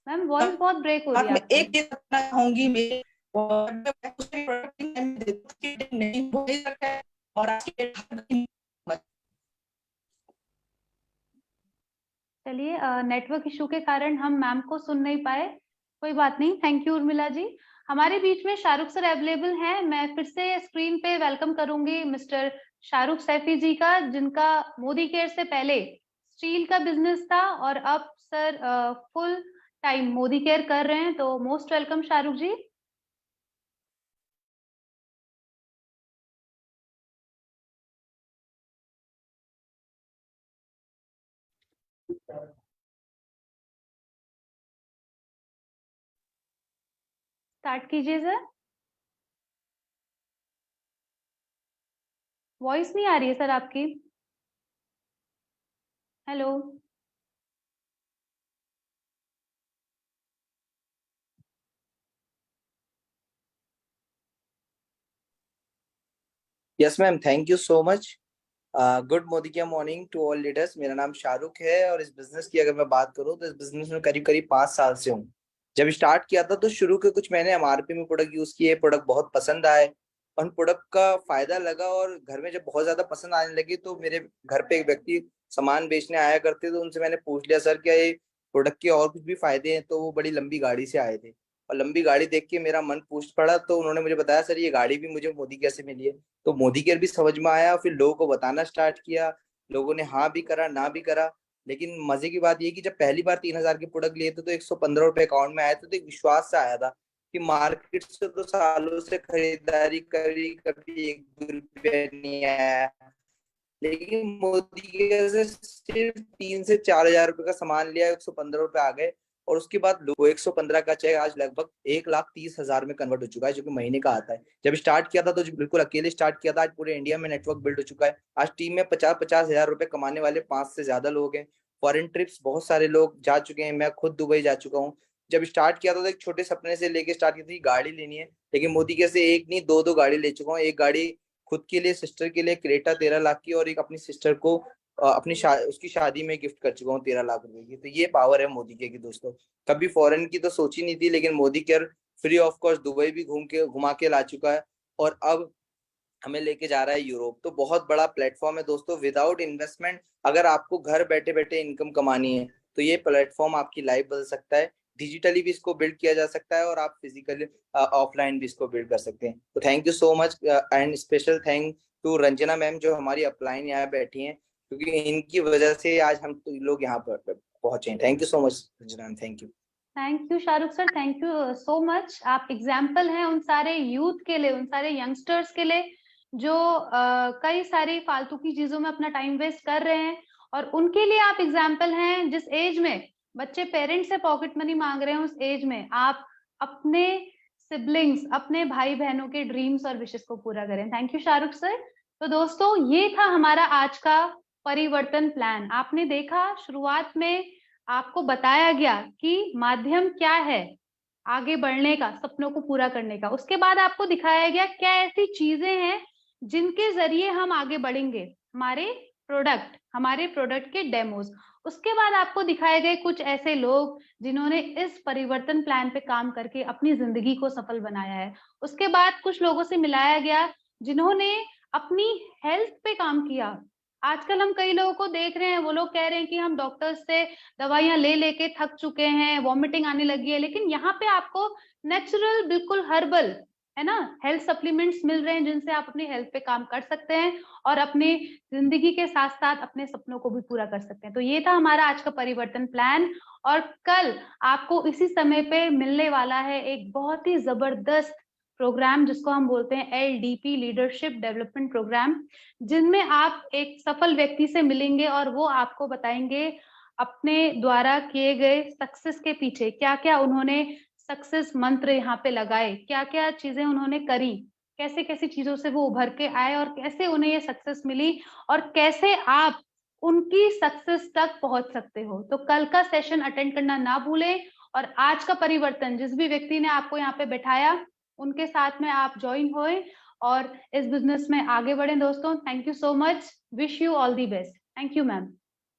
मैम वॉइस बहुत ब्रेक हो रही है। एक चीज बताना चाहूंगी, मेरे नहीं और चलिए नेटवर्क इशू के कारण हम मैम को सुन नहीं पाए, कोई बात नहीं। Thank you Urmila ji. हमारे बीच में शाहरुख सर अवेलेबल हैं। मैं फिर से स्क्रीन पे वेलकम करूंगी मिस्टर शाहरुख सैफी जी का, जिनका मोदी केयर से पहले स्टील का बिजनेस था और अब sir full time Modicare कर रहे हैं। तो most welcome Shahrukh ji. Start कीजिए सर। वॉइस नहीं आ रही है सर आपकी। Hello, yes ma'am, thank you so much. Good Modicare morning to all leaders. मेरा नाम शाहरुख है और इस बिजनेस की अगर मैं बात करूं तो इस बिजनेस में करीब करीब 5 साल से हूं। जब स्टार्ट किया था तो शुरू के कुछ मैंने एमआरपी में प्रोडक्ट यूज किए, प्रोडक्ट बहुत पसंद आए और प्रोडक्ट का फायदा लगा और घर में जब बहुत ज्यादा पसंद आने लगी तो मेरे घर पे एक व्यक्ति सामान बेचने आया करते, तो उनसे मैंने पूछ लिया, सर क्या ये प्रोडक्ट के और कुछ भी फायदे हैं, तो वो बड़ी लंबी गाड़ी से आए थे और लंबी गाड़ी देख के मेरा मन पूछ पड़ा। तो उन्होंने मुझे बताया सर ये गाड़ी भी मुझे मोदी केयर से मिली है। तो मोदी केयर भी समझ में आया, फिर लोगों को बताना स्टार्ट किया, लोगों ने हाँ भी करा ना भी करा। लेकिन मजे की बात ये कि जब पहली बार 3000 के प्रोडक्ट लिए थे तो 115 रुपए अकाउंट में आए थे, तो एक विश्वास से आया था कि मार्केट से तो सालों से खरीदारी करी, कभी 1 रुपया नहीं आया, लेकिन मोदी केयर से सिर्फ 3 से 4000 रुपए का सामान लिया, 115 रुपए आ गए। और उसके बाद वो 115 का चेक आज लगभग 1,30,000 में कन्वर्ट हो चुका है, जो कि महीने का आता है। जब स्टार्ट किया था तो बिल्कुल अकेले स्टार्ट किया था, आज पूरे इंडिया में नेटवर्क बिल्ड हो चुका है। आज टीम में 50-50 हजार रुपए कमाने वाले 5 से ज्यादा लोग हैं। फॉरेन ट्रिप्स बहुत सारे लोग जा चुके हैं, मैं खुद दुबई जा चुका हूँ। जब स्टार्ट किया था तो एक छोटे सपने से लेके स्टार्ट की थी, गाड़ी लेनी है, लेकिन मोदी केयर से एक नहीं 2 गाड़ी ले चुका हूँ। एक गाड़ी खुद के लिए, सिस्टर के लिए क्रेटा 13 लाख की, और एक अपनी सिस्टर को अपनी उसकी शादी में गिफ्ट कर चुका हूँ 13 लाख रुपए की। तो ये पावर है मोदी केयर की दोस्तों। कभी फॉरेन की तो सोची नहीं थी, लेकिन Modi care free of cost Dubai भी घुमा के ला चुका है, और अब हमें लेके जा रहा है यूरोप। तो बहुत बड़ा प्लेटफॉर्म है दोस्तों। विदाउट इन्वेस्टमेंट अगर आपको घर बैठे बैठे इनकम कमानी है तो ये प्लेटफॉर्म आपकी लाइफ बदल सकता है। डिजिटली भी इसको बिल्ड किया जा सकता है और आप फिजिकली ऑफलाइन भी इसको बिल्ड कर सकते हैं। तो thank you so much, and special thank to Ranjana ma'am जो हमारी अपलाइन यहाँ बैठी हैं, क्योंकि इनकी वजह से आज हम तो लोग यहाँ पर पहुंचे हैं। Thank you so much Ranjana ma'am, thank you. Thank you Shahrukh sir, thank you so much. आप एग्जाम्पल हैं उन सारे यूथ के लिए, उन सारे यंगस्टर्स के लिए जो कई सारी फालतू की चीजों में अपना टाइम वेस्ट कर रहे हैं, और उनके लिए आप एग्जाम्पल हैं जिस एज में बच्चे पेरेंट्स से पॉकेट मनी मांग रहे हैं, उस एज में आप अपने सिबलिंग्स, अपने भाई बहनों के ड्रीम्स और विशेस को पूरा करें। Thank you Shahrukh sir. तो दोस्तों ये था हमारा आज का परिवर्तन प्लान। आपने देखा शुरुआत में आपको बताया गया कि माध्यम क्या है आगे बढ़ने का, सपनों को पूरा करने का। उसके बाद आपको दिखाया गया क्या ऐसी चीजें हैं जिनके जरिए हम आगे बढ़ेंगे, हमारे प्रोडक्ट के डेमोज। उसके बाद आपको दिखाए गए कुछ ऐसे लोग जिन्होंने इस परिवर्तन प्लान पे काम करके अपनी जिंदगी को सफल बनाया है। उसके बाद कुछ लोगों से मिलाया गया जिन्होंने अपनी हेल्थ पे काम किया। आजकल हम कई लोगों को देख रहे हैं, वो लोग कह रहे हैं कि हम डॉक्टर्स से दवाइयां ले लेके थक चुके हैं, वॉमिटिंग आने लगी है, लेकिन यहाँ पे आपको नेचुरल, बिल्कुल हर्बल, है ना, हेल्थ सप्लीमेंट्स मिल रहे हैं जिनसे आप अपनी हेल्थ पे काम कर सकते हैं और अपनी जिंदगी के साथ साथ अपने सपनों को भी पूरा कर सकते हैं। तो ये था हमारा आज का परिवर्तन प्लान, और कल आपको इसी समय पे मिलने वाला है एक बहुत ही जबरदस्त प्रोग्राम जिसको हम बोलते हैं LDP, लीडरशिप डेवलपमेंट प्रोग्राम, जिनमें आप एक सफल व्यक्ति से मिलेंगे और वो आपको बताएंगे अपने द्वारा किए गए सक्सेस के पीछे क्या क्या उन्होंने सक्सेस मंत्र यहाँ पे लगाए, क्या क्या चीजें उन्होंने करी, कैसे कैसी चीजों से वो उभर के आए और कैसे उन्हें ये सक्सेस मिली और कैसे आप उनकी सक्सेस तक पहुंच सकते हो। तो कल का सेशन अटेंड करना ना भूलें, और आज का परिवर्तन जिस भी व्यक्ति ने आपको यहाँ पे बैठाया उनके साथ में आप ज्वाइन होए और इस बिजनेस में आगे बढ़े। दोस्तों thank you so much, wish you all the best. Thank you ma'am.